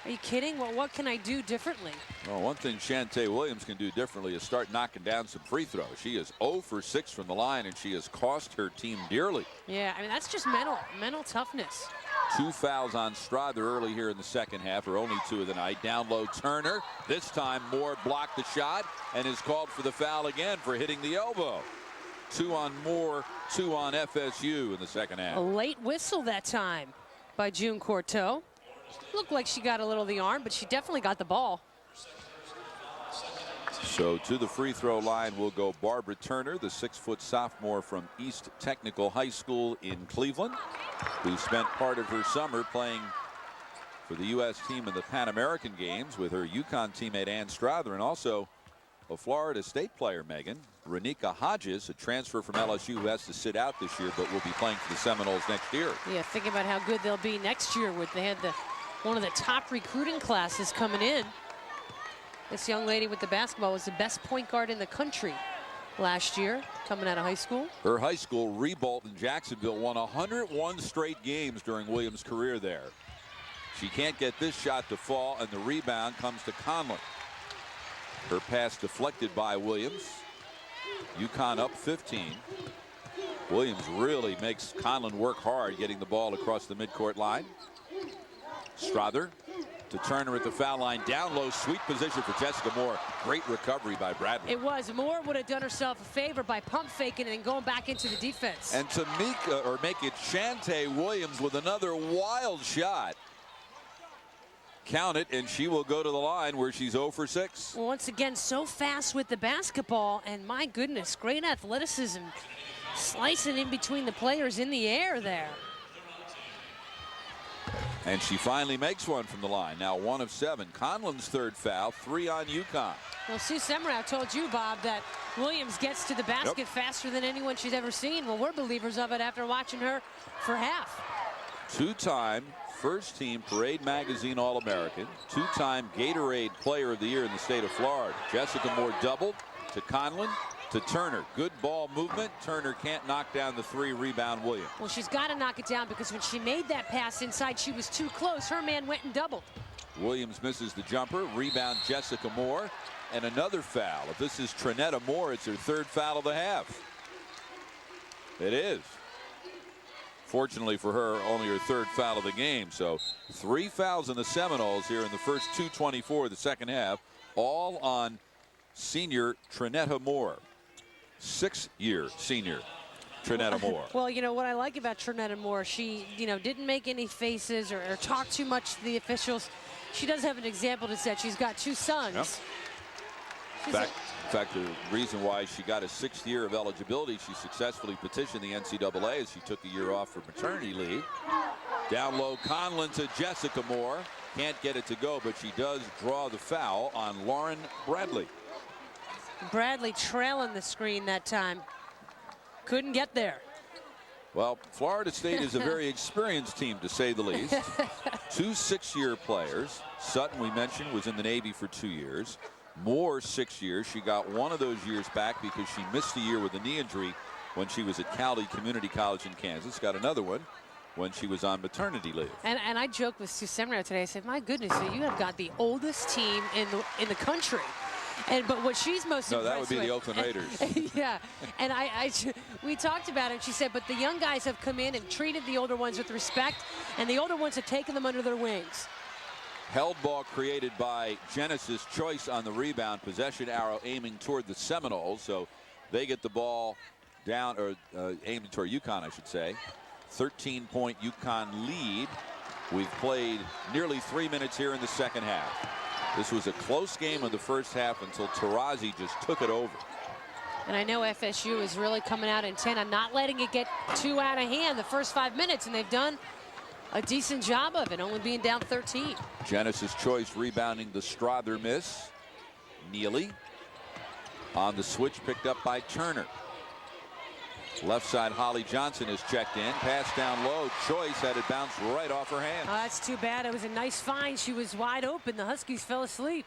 are you kidding? Well, what can I do differently? Well, one thing Shantae Williams can do differently is start knocking down some free throws. She is 0 for 6 from the line, and she has cost her team dearly. Yeah, I mean, that's just mental toughness. 2 fouls on Strother early here in the second half, or only 2 of the night. Down low Turner. This time Moore blocked the shot and is called for the foul again for hitting the elbow. 2 on Moore, 2 on FSU in the second half. A late whistle that time by June Courteau. Looked like she got a little of the arm, but she definitely got the ball. So to the free throw line will go Barbara Turner, the 6-foot sophomore from East Technical High School in Cleveland, who spent part of her summer playing for the U.S. team in the Pan American Games with her UConn teammate Ann Strather, and also a Florida State player, Megan, Renika Hodges, a transfer from LSU who has to sit out this year but will be playing for the Seminoles next year. Yeah, think about how good they'll be next year. They had one of the top recruiting classes coming in. This young lady with the basketball was the best point guard in the country last year, coming out of high school. Her high school, Ribault in Jacksonville, won 101 straight games during Williams' career there. She can't get this shot to fall, and the rebound comes to Conlon. Her pass deflected by Williams. UConn up 15. Williams really makes Conlon work hard getting the ball across the midcourt line. Strother to Turner at the foul line. Down low, sweet position for Jessica Moore. Great recovery by Bradley. It was. Moore would have done herself a favor by pump faking and going back into the defense. And to make it Shante Williams with another wild shot. Count it, and she will go to the line where she's 0 for 6. Once again, so fast with the basketball, and my goodness, great athleticism, slicing in between the players in the air there. And she finally makes one from the line. Now 1 of 7. Conlon's third foul, 3 on UConn. Well, Sue Semrau told you, Bob, that Williams gets to the basket faster than anyone she's ever seen. Well, we're believers of it after watching her for half. Two-time first-team Parade Magazine All-American, two-time Gatorade Player of the Year in the state of Florida. Jessica Moore doubled to Conlon to Turner. Good ball movement. Turner can't knock down the 3. Rebound Williams. Well, she's got to knock it down because when she made that pass inside, she was too close. Her man went and doubled. Williams misses the jumper. Rebound Jessica Moore. And another foul. If this is Trinetta Moore, it's her 3rd foul of the half. It is. Fortunately for her, only her 3rd foul of the game. So 3 fouls in the Seminoles here in the first 2:24 of the second half, all on senior Trinetta Moore. 6-year senior Trinetta Moore. Well, you know what I like about Trinetta Moore, she, didn't make any faces or talk too much to the officials. She does have an example to set. She's got 2 sons. Yep. In fact, the reason why she got a 6th year of eligibility, she successfully petitioned the NCAA as she took a year off for maternity leave. Down low, Conlon to Jessica Moore. Can't get it to go, but she does draw the foul on Lauren Bradley. Bradley trailing the screen that time. Couldn't get there. Well, Florida State is a very experienced team, to say the least. 2 6-year players. Sutton, we mentioned, was in the Navy for 2 years. Moore, 6 years. She got 1 of those years back because she missed a year with a knee injury when she was at Cowley Community College in Kansas. Got another one when she was on maternity leave. And I joked with Sue Semrau today. I said, my goodness, so you have got the oldest team in the country. But what she's most impressed with. No, that would be the Oakland Raiders. Yeah. And we talked about it. She said, but the young guys have come in and treated the older ones with respect, and the older ones have taken them under their wings. Held ball created by Genesis. Choice on the rebound. Possession arrow aiming toward the Seminoles. So they get the ball down, or aiming toward UConn, I should say. 13-point UConn lead. We've played nearly 3 minutes here in the second half. This was a close game in the first half until Taurasi just took it over. And I know FSU is really coming out intent on not letting it get too out of hand the first 5 minutes, and they've done a decent job of it, only being down 13. Genesis Choice rebounding the Strother miss. Neely on the switch, picked up by Turner. Left side, Holly Johnson is checked in. Pass down low. Choice had it bounce right off her hands. Oh, that's too bad. It was a nice find. She was wide open. The Huskies fell asleep.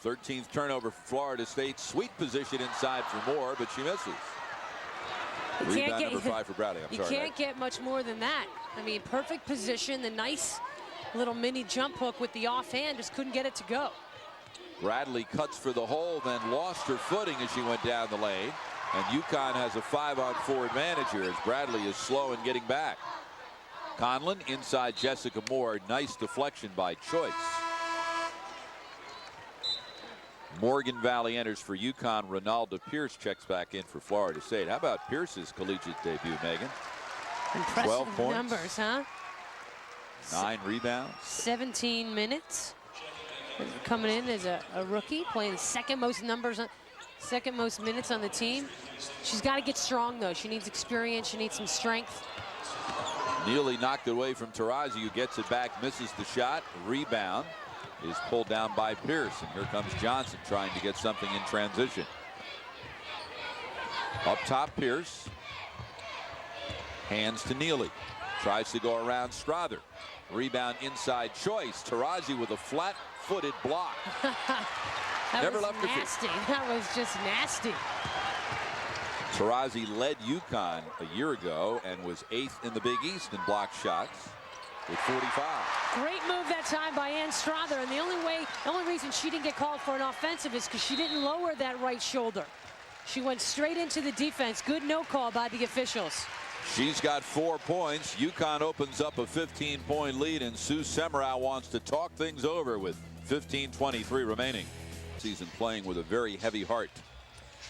13th turnover for Florida State. Sweet position inside for Moore, but she misses. Rebound number 5 for Bradley. You can't get much more than that. I mean, perfect position. The nice little mini jump hook with the offhand. Just couldn't get it to go. Bradley cuts for the hole, then lost her footing as she went down the lane. And UConn has a 5-on-4 advantage here as Bradley is slow in getting back. Conlon inside Jessica Moore. Nice deflection by Choice. Morgan Valley enters for UConn. Ronaldo Pierce checks back in for Florida State. How about Pierce's collegiate debut, Megan? Impressive 12 points. Numbers, huh? 9 rebounds. 17 minutes. Coming in as a rookie, playing the second most numbers second most minutes on the team. She's got to get strong, though. She needs experience. She needs some strength. Neely knocked it away from Taurasi, who gets it back, misses the shot. Rebound is pulled down by Pierce, and here comes Johnson trying to get something in transition. Up top, Pierce. Hands to Neely. Tries to go around Strother. Rebound inside Choice. Taurasi with a flat-footed block. Never left her feet. That was just nasty. Taurasi led UConn a year ago and was 8th in the Big East in block shots with 45. Great move that time by Ann Strother, and the only reason she didn't get called for an offensive is because she didn't lower that right shoulder. She went straight into the defense. Good no call by the officials. She's got 4 points. UConn opens up a 15-point lead, and Sue Semrau wants to talk things over with 15:23 remaining. Season playing with a very heavy heart.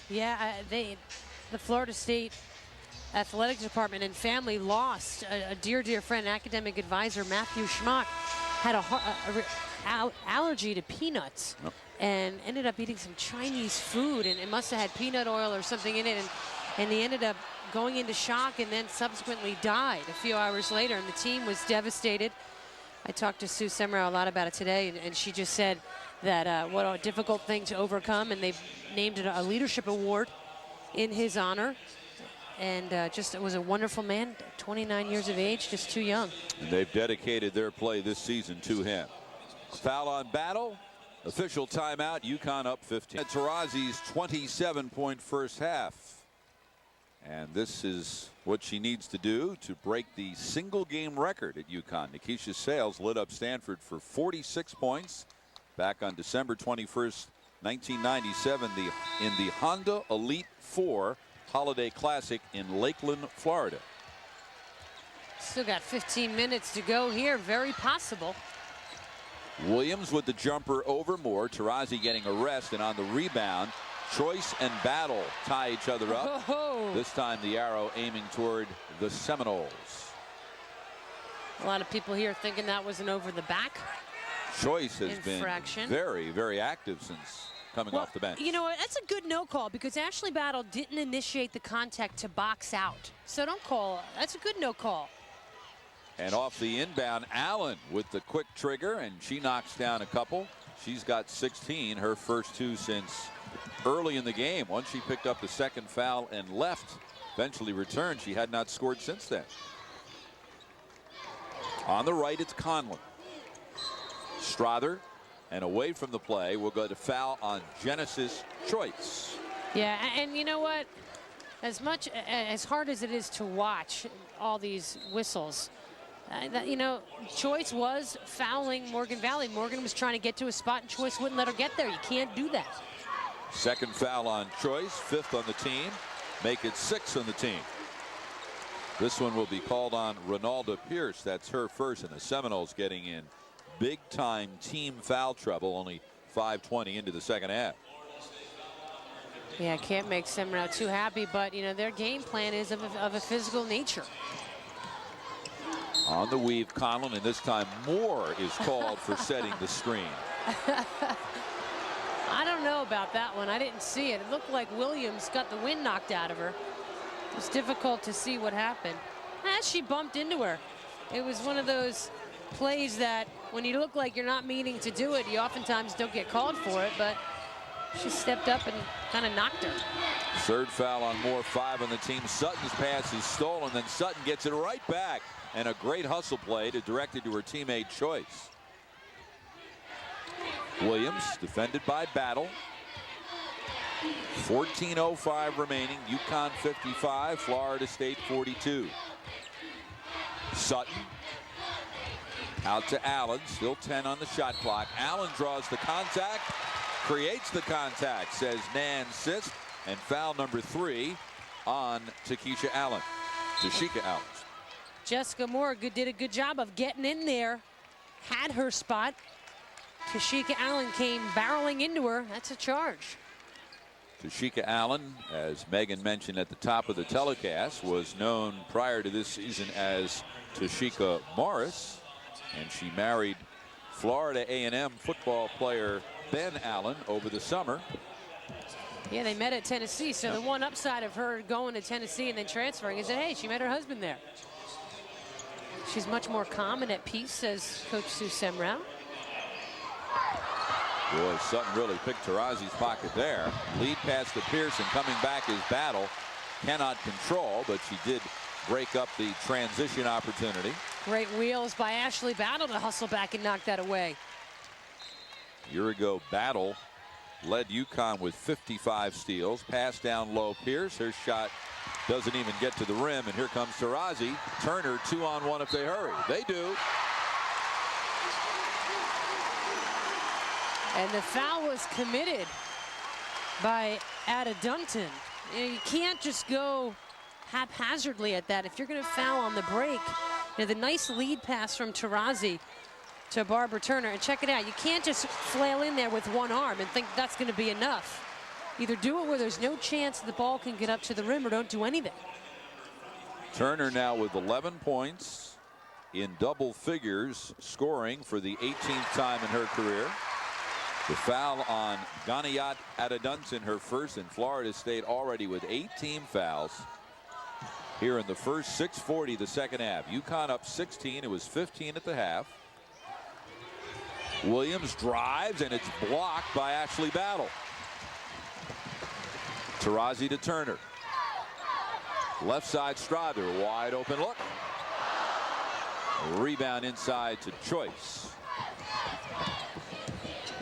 Yeah, the Florida State Athletics Department and family lost a dear friend, academic advisor Matthew Schmock, had a allergy to peanuts. Yep. And ended up eating some Chinese food, and it must have had peanut oil or something in it, and he ended up going into shock and then subsequently died a few hours later, and the team was devastated. I talked to Sue Semrau a lot about it today, and she just said that what a difficult thing to overcome, and they've named it a leadership award in his honor. And just was a wonderful man, 29 years of age, just too young. And they've dedicated their play this season to him. Foul on Battle. Official timeout. UConn up 15. Taurasi's 27-point first half. And this is what she needs to do to break the single game record at UConn. Nikisha Sales lit up Stanford for 46 points back on December 21st, 1997 in the Honda Elite 4 Holiday Classic in Lakeland, Florida. Still got 15 minutes to go here. Very possible. Williams with the jumper over Moore. Taurasi getting a rest, and on the rebound, Choice and Battle tie each other up. Oh. This time the arrow aiming toward the Seminoles. A lot of people here thinking that was an over the back. Choice has infraction. Been very active since coming off the bench. You know what? That's a good no call because Ashley Battle didn't initiate the contact to box out. So don't call. That's a good no call. And off the inbound, Allen with the quick trigger, and she knocks down a couple. She's got 16, her first 2 since early in the game. Once she picked up the second foul and left, eventually returned. She had not scored since then. On the right, it's Conlon. Strother, and away from the play, we'll go to foul on Genesis Choice. Yeah, and you know what? As hard as it is to watch all these whistles, you know, Choice was fouling Morgan Valley. Morgan was trying to get to a spot, and Choice wouldn't let her get there. You can't do that. Second foul on Choice, 5th on the team. Make it 6 on the team. This one will be called on Ronalda Pierce. That's her first, and the Seminoles getting in big-time team foul trouble. Only 5:20 into the second half. Yeah, can't make Semrau too happy, but you know their game plan is of a physical nature. On the weave, Conlon, and this time Moore is called for setting the screen. I don't know about that one. I didn't see it. It looked like Williams got the wind knocked out of her. It was difficult to see what happened. She bumped into her. It was one of those plays that when you look like you're not meaning to do it, you oftentimes don't get called for it, but she stepped up and kind of knocked her. Third foul on Moore, 5 on the team. Sutton's pass is stolen, then Sutton gets it right back. And a great hustle play to direct it to her teammate Choice. Williams defended by Battle. 14:05 remaining. UConn 55, Florida State 42. Sutton out to Allen, still 10 on the shot clock. Allen draws the contact, creates the contact, says Nan Sist, and foul number 3 on Tashika Allen. Jessica Moore did a good job of getting in there, had her spot. Tashika Allen came barreling into her. That's a charge. Tashika Allen, as Megan mentioned at the top of the telecast, was known prior to this season as Tashika Morris, and she married Florida A&M football player Ben Allen over the summer. Yeah, they met at Tennessee. So the one upside of her going to Tennessee and then transferring is that, hey, she met her husband there. She's much more calm and at peace, says Coach Sue Semrau. Boy, Sutton really picked Tarazi's pocket there. Lead pass to Pearson. Coming back is Battle. Cannot control, but she did break up the transition opportunity. Great wheels by Ashley Battle to hustle back and knock that away. A year ago, Battle led UConn with 55 steals. Pass down low, Pierce. Her shot doesn't even get to the rim, and here comes Tarazi. Turner 2-on-1 if they hurry. They do. And the foul was committed by Ada Dunton. You can't just go haphazardly at that. If you're going to foul on the break, the nice lead pass from Tarazi to Barbara Turner. And check it out. You can't just flail in there with one arm and think that's going to be enough. Either do it where there's no chance the ball can get up to the rim or don't do anything. Turner now with 11 points in double figures, scoring for the 18th time in her career. The foul on Ganiyat Adedunton, her first in Florida State, already with 8 team fouls. Here in the first 6:40 the second half. UConn up 16. It was 15 at the half. Williams drives, and it's blocked by Ashley Battle. Tarazi to Turner. Left side Strother, wide open look. Rebound inside to Choice.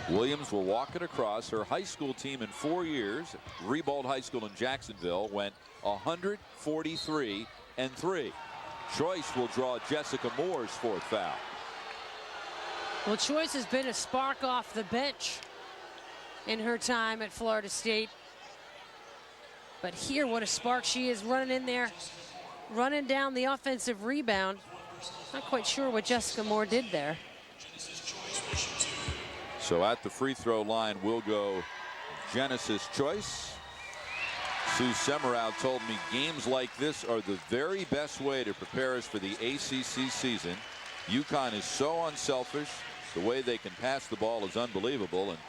Williams will walk it across. Her high school team in 4 years, Ribault High School in Jacksonville, went 143-3. Choice will draw Jessica Moore's 4th foul. Well, Choice has been a spark off the bench in her time at Florida State. But here, what a spark she is, running in there, running down the offensive rebound. Not quite sure what Jessica Moore did there. So at the free throw line will go Genesis Choice. Sue Semrau told me games like this are the very best way to prepare us for the ACC season. UConn is so unselfish. The way they can pass the ball is unbelievable. And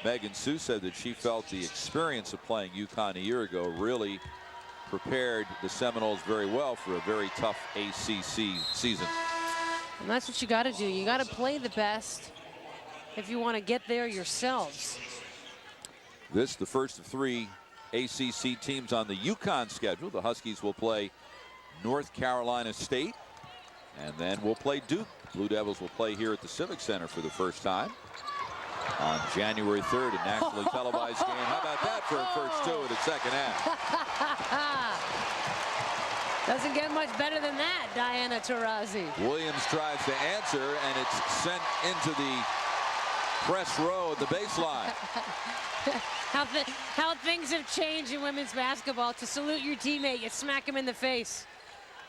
Megan Sue said that she felt the experience of playing UConn a year ago really prepared the Seminoles very well for a very tough ACC season. And that's what you got to do. You got to play the best if you want to get there yourselves. This the first of 3 ACC teams on the UConn schedule. The Huskies will play North Carolina State, and then we'll play Duke. Blue Devils will play here at the Civic Center for the first time on January 3rd, a nationally televised game. How about that for a first 2 of the second half? Doesn't get much better than that, Diana Taurasi. Williams tries to answer, and it's sent into the press row at the baseline. How things have changed in women's basketball. To salute your teammate, you smack him in the face.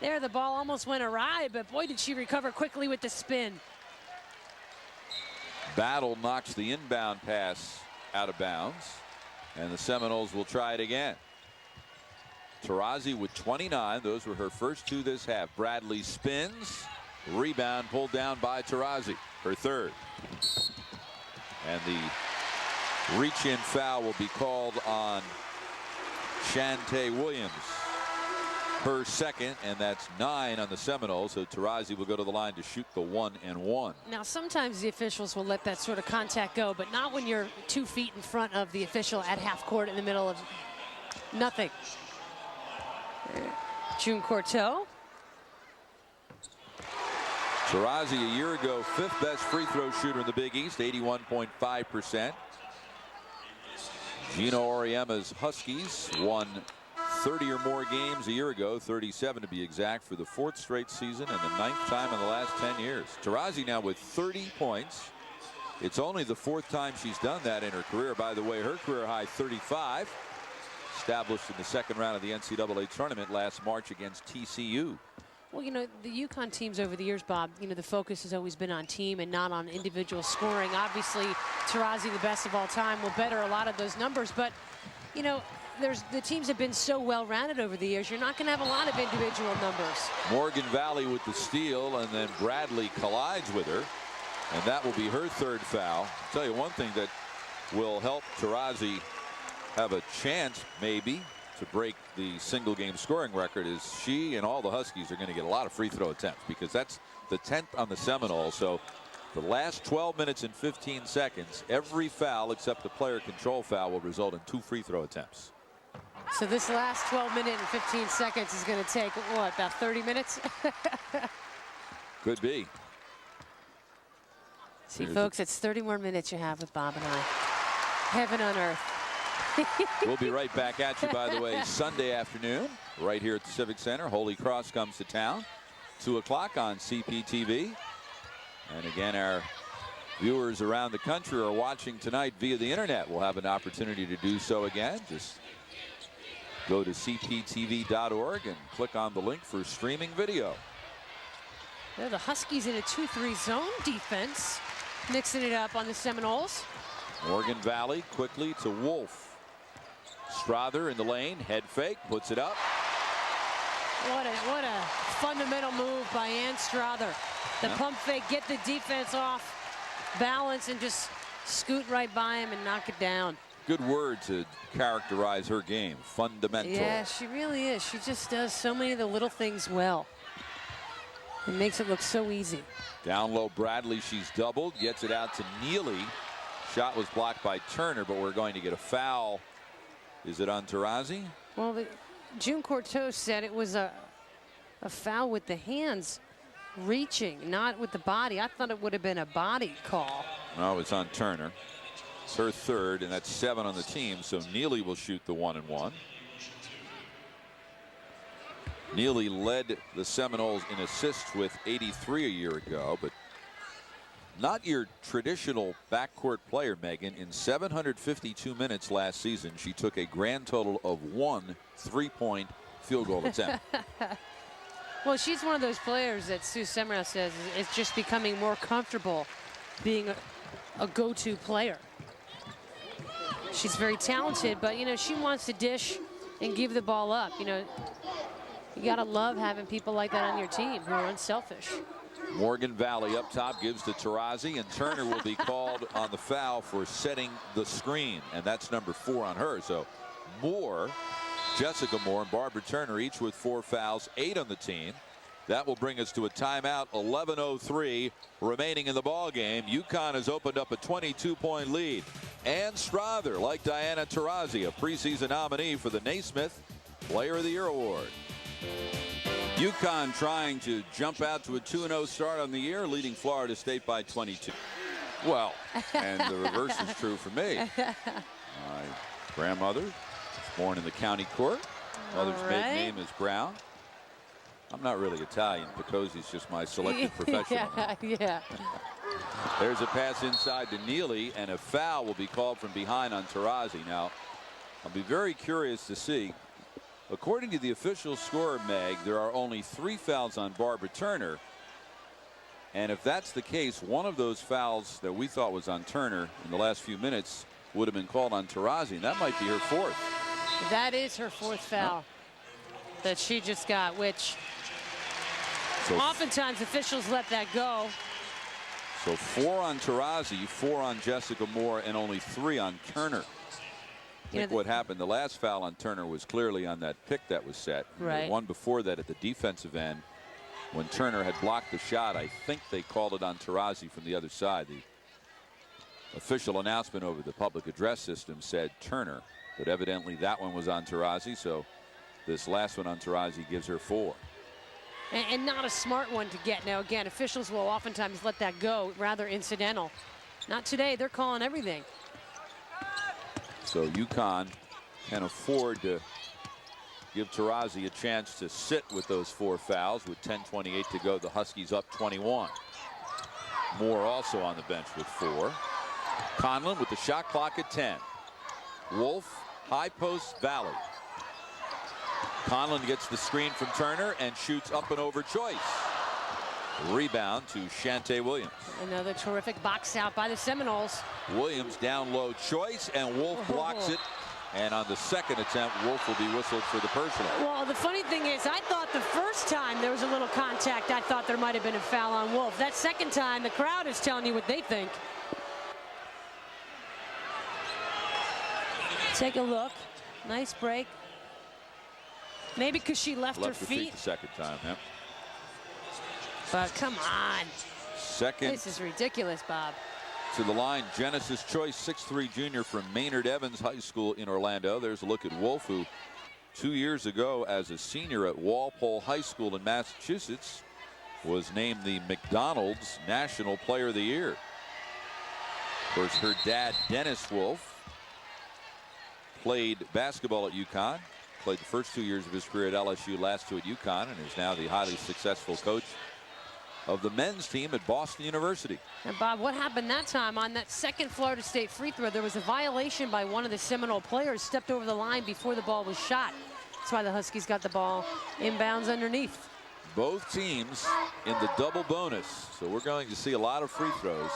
There, the ball almost went awry, but boy, did she recover quickly with the spin. Battle knocks the inbound pass out of bounds, and the Seminoles will try it again. Taurasi with 29. Those were her first 2 this half. Bradley spins. Rebound pulled down by Taurasi, her 3rd. And the reach-in foul will be called on Shantae Williams, her 2nd, and that's 9 on the Seminoles. So Taurasi will go to the line to shoot the 1-and-1. Now, sometimes the officials will let that sort of contact go, but not when you're 2 feet in front of the official at half court in the middle of nothing. June Courteau. Taurasi a year ago 5th best free throw shooter in the Big East, 81.5%. Gino Auriemma's Huskies won 30 or more games a year ago, 37 to be exact, for the 4th straight season and the 9th time in the last 10 years. Taurasi now with 30 points. It's only the 4th time she's done that in her career. By the way, her career high 35, established in the 2nd round of the NCAA tournament last March against TCU. Well, you know, the UConn teams over the years, Bob, you know, the focus has always been on team and not on individual scoring. Obviously, Taurasi, the best of all time, will better a lot of those numbers. But, you know, the teams have been so well-rounded over the years, you're not going to have a lot of individual numbers. Morgan Valley with the steal, and then Bradley collides with her. And that will be her 3rd foul. I'll tell you one thing that will help Taurasi have a chance maybe to break the single game scoring record is she and all the Huskies are going to get a lot of free throw attempts, because that's the 10th on the Seminoles. So the last 12 minutes and 15 seconds, every foul except the player control foul will result in 2 free throw attempts. So this last 12 minutes and 15 seconds is going to take, what, about 30 minutes? Could be. See, folks, it's 30 more minutes you have with Bob and I. Heaven on earth. We'll be right back at you, by the way, Sunday afternoon, right here at the Civic Center. Holy Cross comes to town, 2 o'clock on CPTV. And again, our viewers around the country are watching tonight via the internet. We'll have an opportunity to do so again. Just go to cptv.org and click on the link for streaming video. They're the Huskies in a 2-3 zone defense, mixing it up on the Seminoles. Morgan Valley quickly to Wolf. Strother in the lane, head fake, puts it up. What a fundamental move by Ann Strother. The pump fake, get the defense off balance and just scoot right by him and knock it down. Good word to characterize her game. Fundamental. Yeah, she really is. She just does so many of the little things well. It makes it look so easy. Down low, Bradley, she's doubled, gets it out to Neely. Shot was blocked by Turner, but we're going to get a foul. Is it on Taurasi? Well, June Courteau said it was a foul with the hands reaching, not with the body. I thought it would have been a body call. No, it's on Turner. It's her third, and that's 7 on the team, so Neely will shoot the 1-and-1. Neely led the Seminoles in assists with 83 a year ago, but not your traditional backcourt player, Megan. In 752 minutes last season, she took a grand total of 1 3-point field goal attempt. Well, she's one of those players that Sue Semrau says is just becoming more comfortable being a go-to player. She's very talented, but, you know, she wants to dish and give the ball up. You know, you got to love having people like that on your team who are unselfish. Morgan Valley up top gives to Taurasi, and Turner will be called on the foul for setting the screen, and that's number 4 on her. So Moore, Jessica Moore, and Barbara Turner each with 4 fouls, 8 on the team. That will bring us to a timeout. 11:03 remaining in the ball game. UConn has opened up a 22-point lead. Ann Strother, like Diana Taurasi, a preseason nominee for the Naismith Player of the Year award. UConn trying to jump out to a 2-0 start on the year, leading Florida State by 22. Well, and the reverse is true for me. My grandmother was born in the county court. Mother's maiden name is Brown. I'm not really Italian. Picosi's just my selected professional. Yeah. There's a pass inside to Neely, and a foul will be called from behind on Taurasi. Now, I'll be very curious to see. According to the official score, Meg, there are only 3 fouls on Barbara Turner. And if that's the case, one of those fouls that we thought was on Turner in the last few minutes would have been called on Taurasi, and that might be her 4th. That is her 4th foul that she just got, which oftentimes officials let that go. So 4 on Taurasi, 4 on Jessica Moore, and only 3 on Turner. I think what happened, the last foul on Turner was clearly on that pick that was set. Right. The one before that at the defensive end, when Turner had blocked the shot, I think they called it on Taurasi from the other side. The official announcement over the public address system said Turner, but evidently that one was on Taurasi, so this last one on Taurasi gives her 4. And not a smart one to get. Now, again, officials will oftentimes let that go, rather incidental. Not today. They're calling everything. So UConn can afford to give Taurasi a chance to sit with those 4 fouls. With 10:28 to go, the Huskies up 21. Moore also on the bench with 4. Conlon with the shot clock at 10. Wolf, high post, Valley. Conlon gets the screen from Turner and shoots up and over Choice. Rebound to Shante Williams. Another terrific box out by the Seminoles. Williams down low, Choice, and Wolf blocks it. And on the second attempt, Wolf will be whistled for the personal. Well, the funny thing is, I thought the first time there was a little contact, I thought there might have been a foul on Wolf. That second time, the crowd is telling you what they think. Take a look. Nice break. Maybe because she left her feet the second time. Yep. But come on. Second. This is ridiculous, Bob. To the line, Genesis Choice, 6'3" junior from Maynard Evans High School in Orlando. There's a look at Wolf, who 2 years ago as a senior at Walpole High School in Massachusetts was named the McDonald's National Player of the Year. Of course, her dad, Dennis Wolf, played basketball at UConn, played the first 2 years of his career at LSU, last 2 at UConn, and is now the highly successful coach of the men's team at Boston University. And Bob, what happened that time on that second Florida State free throw? There was a violation by one of the Seminole players, stepped over the line before the ball was shot. That's why the Huskies got the ball inbounds underneath. Both teams in the double bonus, so we're going to see a lot of free throws.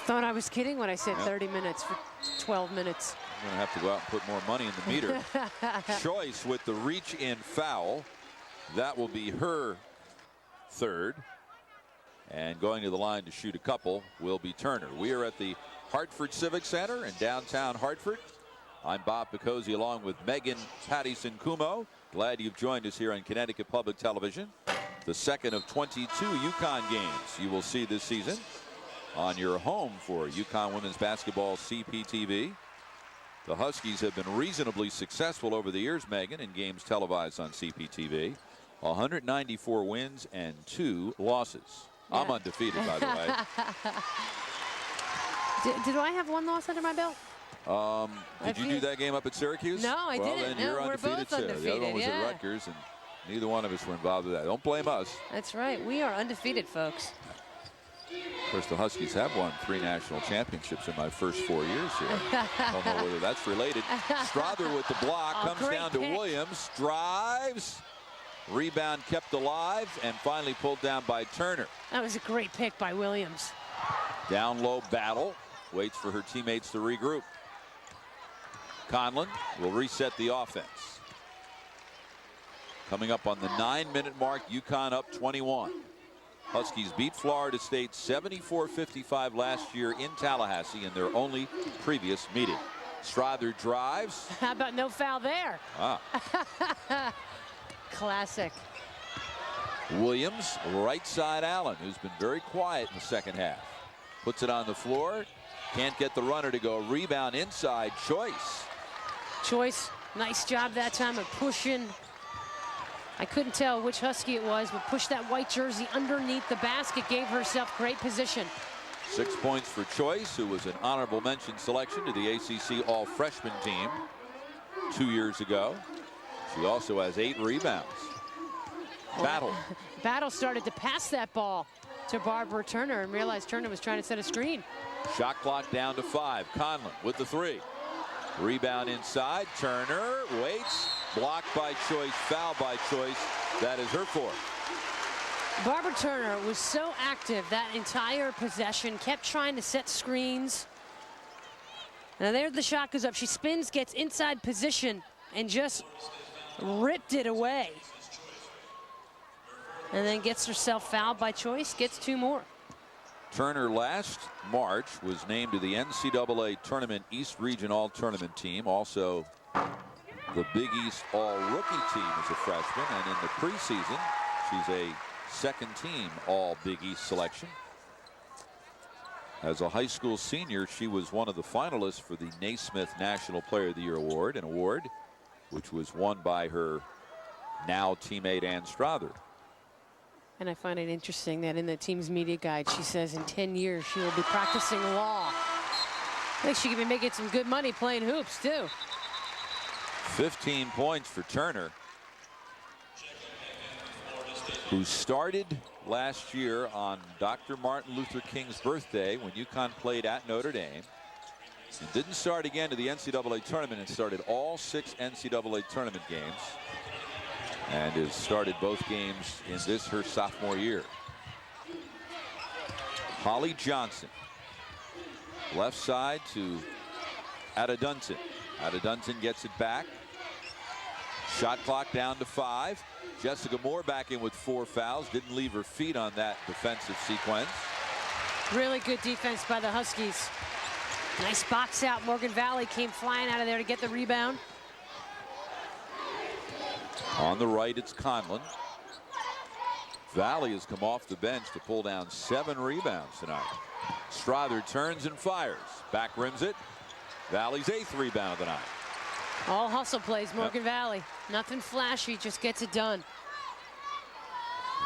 Thought I was kidding when I said 30 minutes for 12 minutes. I'm going to have to go out and put more money in the meter. Choice with the reach in foul. That will be her third. And going to the line to shoot a couple will be Turner. We are at the Hartford Civic Center in downtown Hartford. I'm Bob Picozzi along with Megan Pattison-Kumo. Glad you've joined us here on Connecticut Public Television. The second of 22 UConn games you will see this season on your home for UConn women's basketball CPTV. The Huskies have been reasonably successful over the years, Megan, in games televised on CPTV. 194 wins and 2 losses. Yeah. I'm undefeated, by the way. Did I have 1 loss under my belt? Did you do that game up at Syracuse? No, I didn't. Then no, you're we're undefeated both undefeated. The other one was at Rutgers, and neither one of us were involved with that. Don't blame us. That's right. We are undefeated, folks. Of course, the Huskies have won 3 national championships in my first 4 years here. I don't know whether that's related. Strother with the block, comes down to Williams, drives, rebound kept alive, and finally pulled down by Turner. That was a great pick by Williams. Down low battle, waits for her teammates to regroup. Conlon will reset the offense. Coming up on the 9-minute mark, UConn up 21. Huskies beat Florida State 74-55 last year in Tallahassee in their only previous meeting. Strother drives. How about no foul there? Classic. Williams, right side Allen, who's been very quiet in the second half. Puts it on the floor. Can't get the runner to go. Rebound inside. Choice, nice job that time of pushing. I couldn't tell which Husky it was, but pushed that white jersey underneath the basket, gave herself great position. 6 points for Choice, who was an honorable mention selection to the ACC All-Freshman team 2 years ago. She also has 8 rebounds. Battle started to pass that ball to Barbara Turner and realized Turner was trying to set a screen. Shot clock down to 5. Conlon with the 3. Rebound inside. Turner waits. Blocked by Choice. Foul by Choice. That is her 4th. Barbara Turner was so active that entire possession. Kept trying to set screens. Now there the shot goes up. She spins, gets inside position, and just ripped it away. And then gets herself fouled by Choice. Gets 2 more. Turner last March was named to the NCAA Tournament East Region All-Tournament team. Also the Big East All-Rookie team as a freshman. And in the preseason, she's a second-team All-Big East selection. As a high school senior, she was one of the finalists for the Naismith National Player of the Year award, an award which was won by her now teammate Ann Strother. And I find it interesting that in the team's media guide, she says in 10 years she will be practicing law. I think she could be making some good money playing hoops, too. 15 points for Turner, who started last year on Dr. Martin Luther King's birthday when UConn played at Notre Dame. And didn't start again to the NCAA tournament and started all 6 NCAA tournament games. And has started both games in this, her sophomore year. Holly Johnson. Left side to Ada Dunton. Ada Dunton gets it back. Shot clock down to 5. Jessica Moore back in with 4 fouls. Didn't leave her feet on that defensive sequence. Really good defense by the Huskies. Nice box out. Morgan Valley came flying out of there to get the rebound. On the right, it's Conlon. Valley has come off the bench to pull down 7 rebounds tonight. Strother turns and fires. Back rims it. Valley's 8th rebound of the night. All hustle plays, Morgan Valley. Nothing flashy, just gets it done.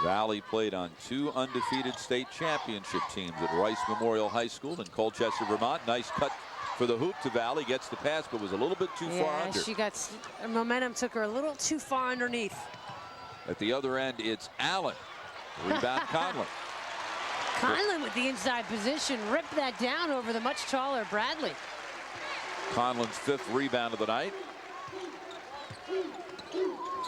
Valley played on 2 undefeated state championship teams at Rice Memorial High School in Colchester, Vermont. Nice cut for the hoop to Valley. Gets the pass, but was a little bit too far under. She got momentum, took her a little too far underneath. At the other end, it's Allen. Rebound Conlon. Conlon with the inside position, ripped that down over the much taller Bradley. Conlon's 5th rebound of the night.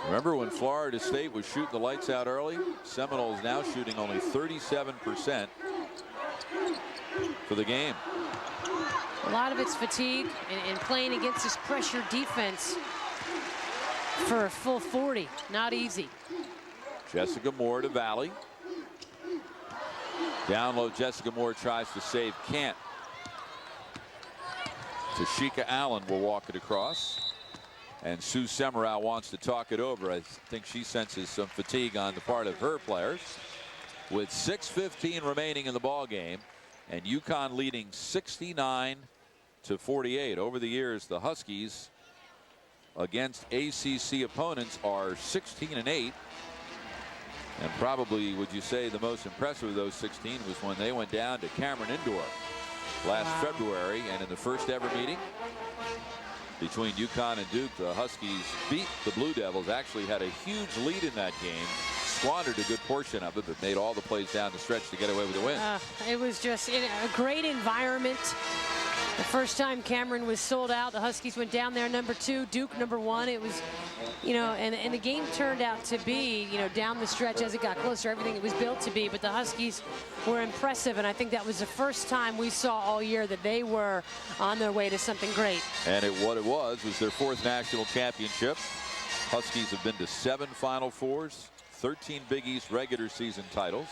Remember when Florida State was shooting the lights out early? Seminoles now shooting only 37% for the game. A lot of it's fatigue and playing against this pressure defense for a full 40. Not easy. Jessica Moore to Valley. Down low, Jessica Moore tries to save, can't. Tashika Allen will walk it across. And Sue Semrau wants to talk it over. I think she senses some fatigue on the part of her players. With 6:15 remaining in the ball game, and UConn leading 69-48. Over the years, the Huskies against ACC opponents are 16-8. And probably, would you say, the most impressive of those 16 was when they went down to Cameron Indoor last February, and in the first ever meeting between UConn and Duke, the Huskies beat the Blue Devils. Actually had a huge lead in that game, squandered a good portion of it, but made all the plays down the stretch to get away with the win. It was just in a great environment. The first time Cameron was sold out, the Huskies went down there #2, Duke #1. It was, you know, and the game turned out to be, you know, down the stretch as it got closer, everything it was built to be. But the Huskies were impressive, and I think that was the first time we saw all year that they were on their way to something great. And what it was their 4th national championship. Huskies have been to 7 Final Fours, 13 Big East regular season titles.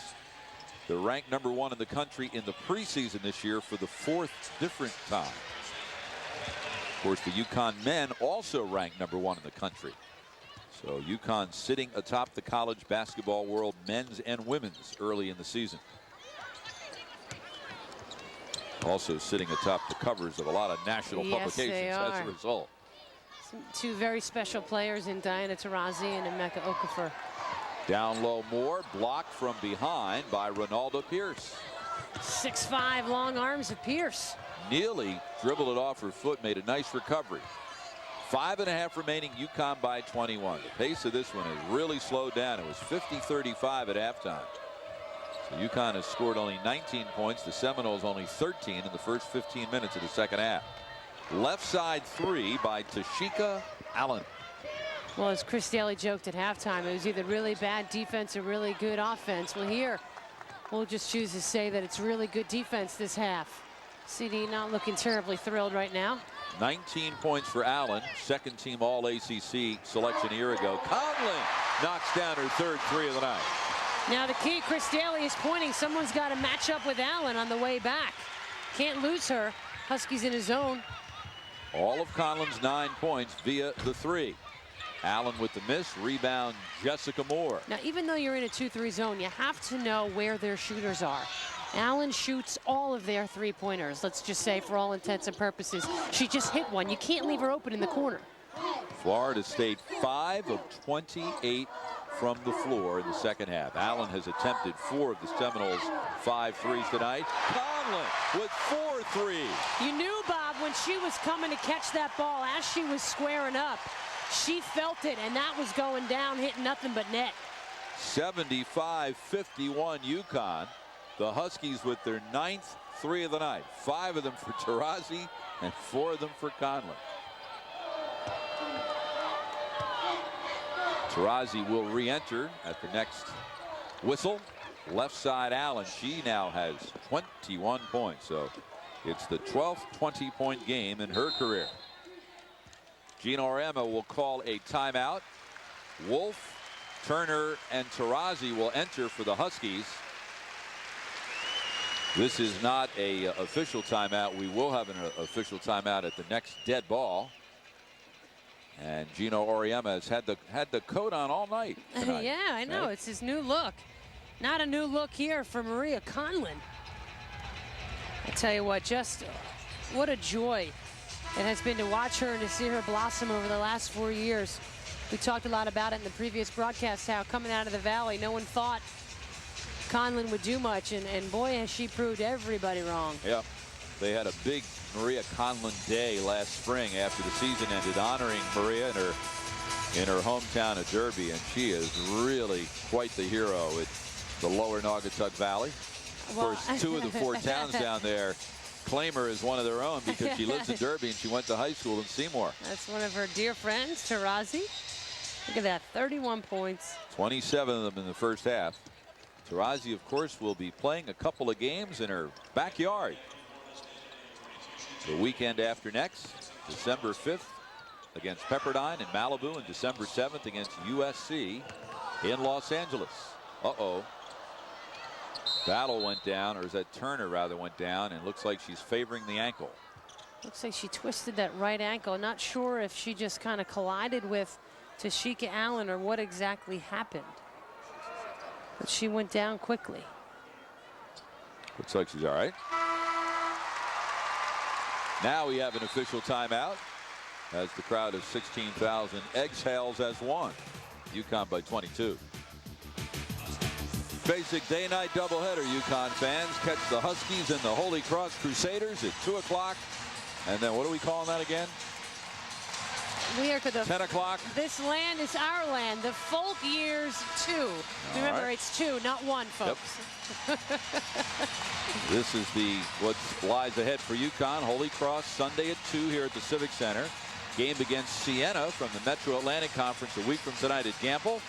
They're ranked #1 in the country in the preseason this year for the 4th different time. Of course, the UConn men also ranked #1 in the country. So UConn sitting atop the college basketball world, men's and women's, early in the season. Also sitting atop the covers of a lot of national publications as a result. 2 very special players in Diana Taurasi and Emeka Okafor. Down low, Moore, blocked from behind by Ronaldo Pierce. 6'5" long arms of Pierce. Neely dribbled it off her foot, made a nice recovery. 5.5 remaining, UConn by 21. The pace of this one has really slowed down. It was 50-35 at halftime. So UConn has scored only 19 points. The Seminoles only 13 in the first 15 minutes of the second half. Left side 3 by Tashika Allen. Well, as Chris Daly joked at halftime, it was either really bad defense or really good offense. Well, here, we'll just choose to say that it's really good defense this half. CD not looking terribly thrilled right now. 19 points for Allen, 2nd team All-ACC selection a year ago. Conlon knocks down her 3rd 3 of the night. Now the key, Chris Daly is pointing, someone's got to match up with Allen on the way back. Can't lose her. Huskies in his zone. All of Conlon's 9 points via the 3. Allen with the miss, rebound Jessica Moore. Now, even though you're in a 2-3 zone, you have to know where their shooters are. Allen shoots all of their 3-pointers, let's just say, for all intents and purposes. She just hit one. You can't leave her open in the corner. Florida State 5 of 28 from the floor in the second half. Allen has attempted 4 of the Seminoles' 5 threes tonight. Conlon with 4 threes. You knew, Bob, when she was coming to catch that ball, as she was squaring up, she felt it, and that was going down, hitting nothing but net. 75-51 UConn. The Huskies with their 9th 3 of the night. 5 of them for Taurasi and 4 of them for Conlon. Taurasi will re-enter at the next whistle. Left side Allen, she now has 21 points. So it's the 12th 20-point game in her career. Gino Auriemma will call a timeout. Wolf, Turner, and Taurasi will enter for the Huskies. This is not a official timeout. We will have an official timeout at the next dead ball. And Gino Auriemma has had the coat on all night tonight. Yeah, I know. Right? It's his new look. Not a new look here for Maria Conlon. I tell you what, just what a joy it has been to watch her and to see her blossom over the last 4 years. We talked a lot about it in the previous broadcast, how coming out of the Valley, no one thought Conlon would do much, and boy, has she proved everybody wrong. Yeah, they had a big Maria Conlon Day last spring after the season ended, honoring Maria in her hometown of Derby, and she is really quite the hero at the lower Naugatuck Valley. Of course, 2 of the 4 towns down there claim her as one of their own because she lives in Derby and she went to high school in Seymour. That's one of her dear friends, Tarazi. Look at that, 31 points. 27 of them in the first half. Tarazi, of course, will be playing a couple of games in her backyard. The weekend after next, December 5th against Pepperdine in Malibu, and December 7th against USC in Los Angeles. Uh-oh. Battle went down, or is that Turner rather went down, and looks like she's favoring the ankle. Looks like she twisted that right ankle. Not sure if she just kind of collided with Tashika Allen or what exactly happened. But she went down quickly. Looks like she's all right. Now we have an official timeout as the crowd of 16,000 exhales as one. UConn by 22. Basic day-night doubleheader, UConn fans. Catch the Huskies and the Holy Cross Crusaders at 2 o'clock. And then what are we calling that again? We are to the 10 o'clock. This land is our land. The Folk Years 2. Remember, right. It's 2, not 1, folks. Yep. This is what lies ahead for UConn. Holy Cross Sunday at 2 here at the Civic Center. Game against Siena from the Metro Atlantic Conference a week from tonight at Gamble.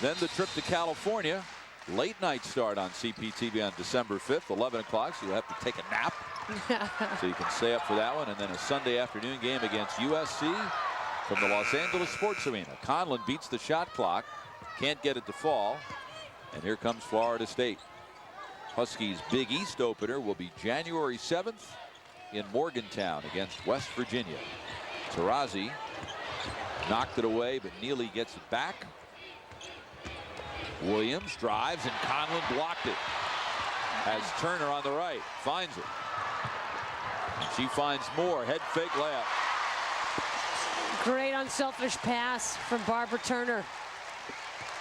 Then the trip to California. Late night start on CPTV on December 5th, 11 o'clock. So you'll have to take a nap. So you can stay up for that one. And then a Sunday afternoon game against USC from the Los Angeles Sports Arena. Conlon beats the shot clock. Can't get it to fall. And here comes Florida State. Huskies' Big East opener will be January 7th in Morgantown against West Virginia. Tarazi knocked it away, but Neely gets it back. Williams drives, and Conlon blocked it. Has Turner on the right, finds it. And she finds more, head fake layup. Great unselfish pass from Barbara Turner.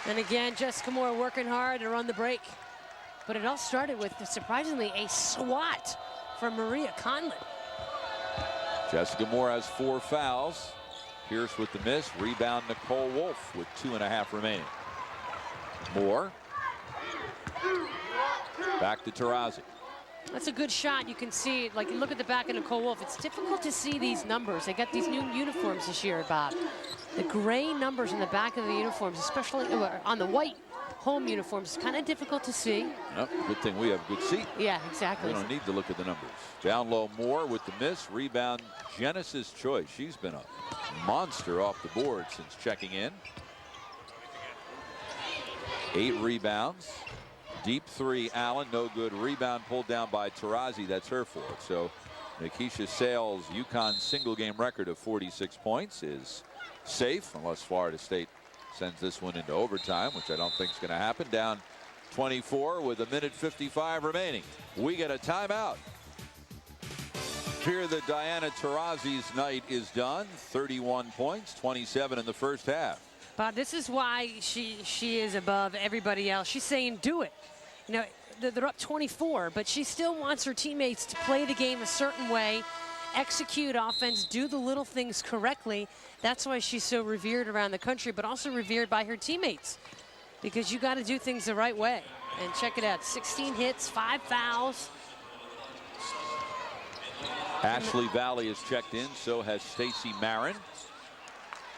And again, Jessica Moore working hard to run the break. But it all started with, surprisingly, a swat from Maria Conlon. Jessica Moore has 4 fouls. Pierce with the miss. Rebound Nicole Wolf with 2.5 remaining. Moore. Back to Tarazi. That's a good shot. You can see it. Like, you look at the back of Nicole Wolf. It's difficult to see these numbers. They got these new uniforms this year, Bob. The gray numbers in the back of the uniforms, especially on the white home uniforms, is kind of difficult to see. Nope, good thing we have a good seat. Yeah, exactly. We don't need to look at the numbers. Down low, Moore with the miss. Rebound, Genesis Choice. She's been a monster off the board since checking in. 8 rebounds. Deep 3, Allen, no good. Rebound pulled down by Tarazi. That's her fourth. So Nikisha Sales' UConn single game record of 46 points is safe unless Florida State sends this one into overtime, which I don't think is going to happen. Down 24 with 1:55 remaining. We get a timeout. Here, the Diana Taurasi's night is done. 31 points, 27 in the first half. Bob, this is why she is above everybody else. She's saying, do it. You know, they're up 24, but she still wants her teammates to play the game a certain way, execute offense, do the little things correctly. That's why she's so revered around the country, but also revered by her teammates, because you got to do things the right way. And check it out, 16 hits, 5 fouls. Ashley Valley has checked in, so has Stacey Marin.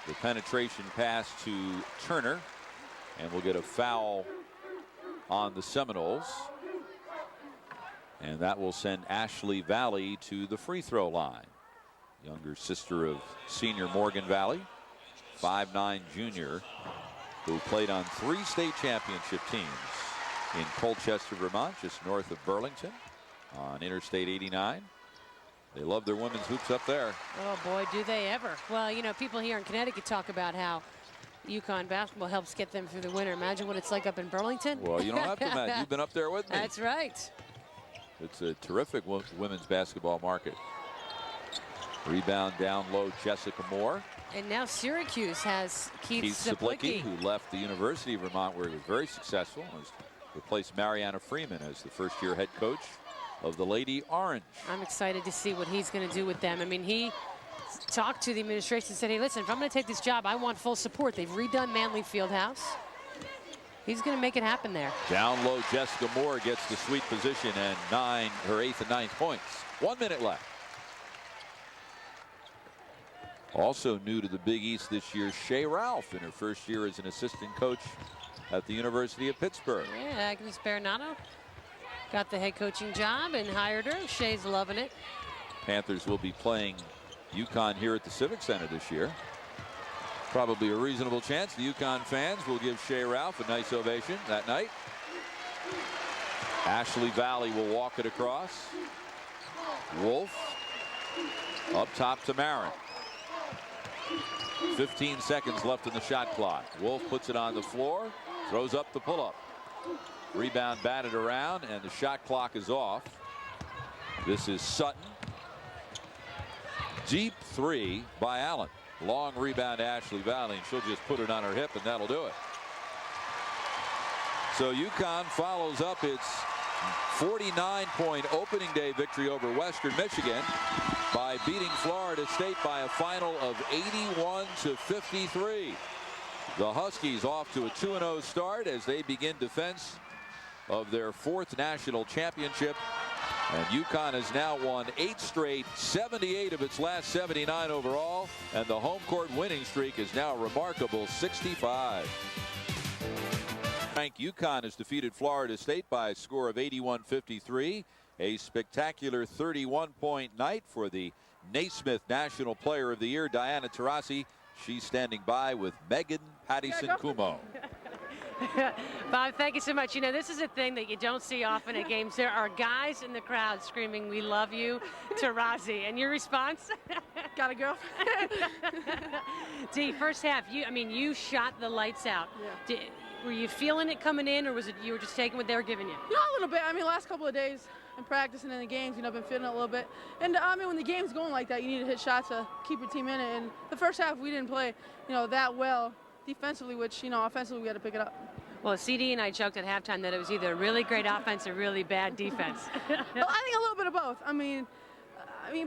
The penetration pass to Turner, and we'll get a foul on the Seminoles. And that will send Ashley Valley to the free throw line. Younger sister of senior Morgan Valley, 5'9" junior, who played on 3 state championship teams in Colchester, Vermont, just north of Burlington. on Interstate 89. They love their women's hoops up there. Oh boy, do they ever. Well, you know, people here in Connecticut talk about how UConn basketball helps get them through the winter. Imagine what it's like up in Burlington. Well, you don't have to imagine. You've been up there with me. That's right. It's a terrific women's basketball market. Rebound down low, Jessica Moore. And now Syracuse has Keith Saplicki, who left the University of Vermont, where he was very successful, has replaced Mariana Freeman as the first-year head coach of the Lady Orange. I'm excited to see what he's going to do with them. I mean, he talked to the administration and said, hey, listen, if I'm going to take this job, I want full support. They've redone Manley Fieldhouse. He's going to make it happen there. Down low, Jessica Moore gets the sweet position and her 8th and 9th points. 1 minute left. Also new to the Big East this year, Shea Ralph in her first year as an assistant coach at the University of Pittsburgh. Yeah, Agnes Bernardo got the head coaching job and hired her. Shea's loving it. Panthers will be playing UConn here at the Civic Center this year. Probably a reasonable chance the UConn fans will give Shea Ralph a nice ovation that night. Ashley Valley will walk it across. Wolf up top to Marin. 15 seconds left in the shot clock. Wolf puts it on the floor, throws up the pull-up. Rebound batted around, and the shot clock is off. This is Sutton. Deep three by Allen. Long rebound to Ashley Valley, and she'll just put it on her hip, and that'll do it. So UConn follows up its 49-point opening day victory over Western Michigan by beating Florida State by a final of 81-53. The Huskies off to a 2-0 start as they begin defense of their 4th national championship. And UConn has now won 8 straight, 78 of its last 79 overall, and the home court winning streak is now a remarkable 65. Ranked UConn has defeated Florida State by a score of 81-53. A spectacular 31-point night for the Naismith National Player of the Year, Diana Taurasi. She's standing by with Megan Pattison-Kumo. Bob, thank you so much. You know, this is a thing that you don't see often at games. There are guys in the crowd screaming, "We love you, Taurasi." And your response? Gotta go. Dee, first half, you shot the lights out. Yeah. Were you feeling it coming in, or was it you were just taking what they were giving you? You know, a little bit. I mean, last couple of days in practice and in the games, you know, I've been feeling it a little bit. And I mean, when the game's going like that, you need to hit shots to keep your team in it. And the first half, we didn't play, you know, that well defensively, which, you know, offensively, we had to pick it up. Well, CD and I joked at halftime that it was either a really great offense or really bad defense. Well, I think a little bit of both. I mean,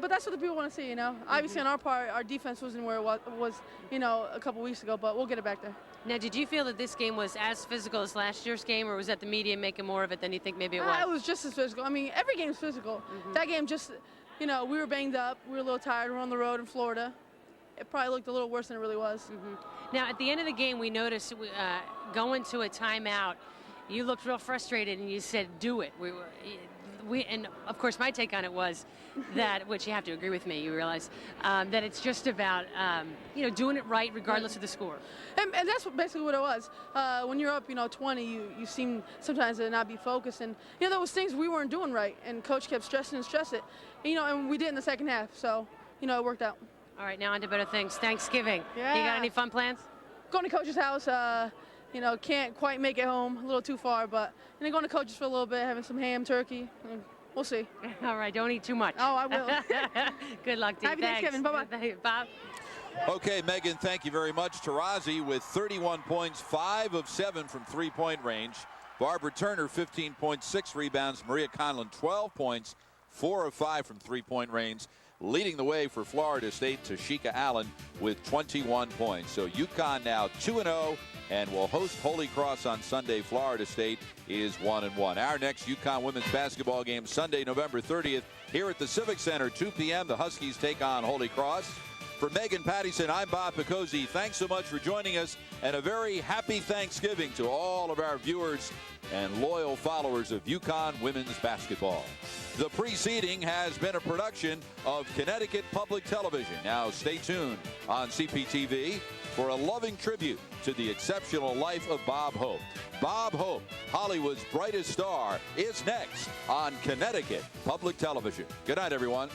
but that's what the people want to see, you know. Obviously, on our part, our defense wasn't where it was, you know, a couple weeks ago, but we'll get it back there. Now, did you feel that this game was as physical as last year's game, or was that the media making more of it than you think maybe it was? It was just as physical. I mean, every game's physical. That game just, you know, we were banged up. We were a little tired. We were on the road in Florida. It probably looked a little worse than it really was. Now, at the end of the game, we noticed going to a timeout, you looked real frustrated, and you said, do it. And of course, my take on it was that, which you have to agree with me, you realize, that it's just about, you know, doing it right regardless of the score. And that's basically what it was. When you're up, you know, 20, you seem sometimes to not be focused. And, you know, there was things we weren't doing right, and Coach kept stressing and stressing it. And, you know, and we did in the second half. So, you know, it worked out. All right, now on to better things. Thanksgiving. Yeah. You got any fun plans? Going to Coach's house. You know, can't quite make it home, a little too far, but then going to Coach's for a little bit, having some ham, turkey. We'll see. All right, don't eat too much. Oh, I will. Good luck, Dee. Happy Thanksgiving. Bye-bye. Bob. Okay, Megan, thank you very much. Taurasi with 31 points, 5 of 7 from three-point range. Barbara Turner, 15.6 rebounds. Maria Conlon, 12 points, 4 of 5 from three-point range. Leading the way for Florida State, Tashika Allen with 21 points. So UConn now 2-0 and will host Holy Cross on Sunday. Florida State is 1-1. Our next UConn women's basketball game Sunday, November 30th here at the Civic Center, 2 p.m. The Huskies take on Holy Cross. For Megan Pattison, I'm Bob Picozzi. Thanks so much for joining us, and a very happy Thanksgiving to all of our viewers and loyal followers of UConn women's basketball. The preceding has been a production of Connecticut Public Television. Now stay tuned on CPTV for a loving tribute to the exceptional life of Bob Hope. Bob Hope, Hollywood's brightest star, is next on Connecticut Public Television. Good night, everyone.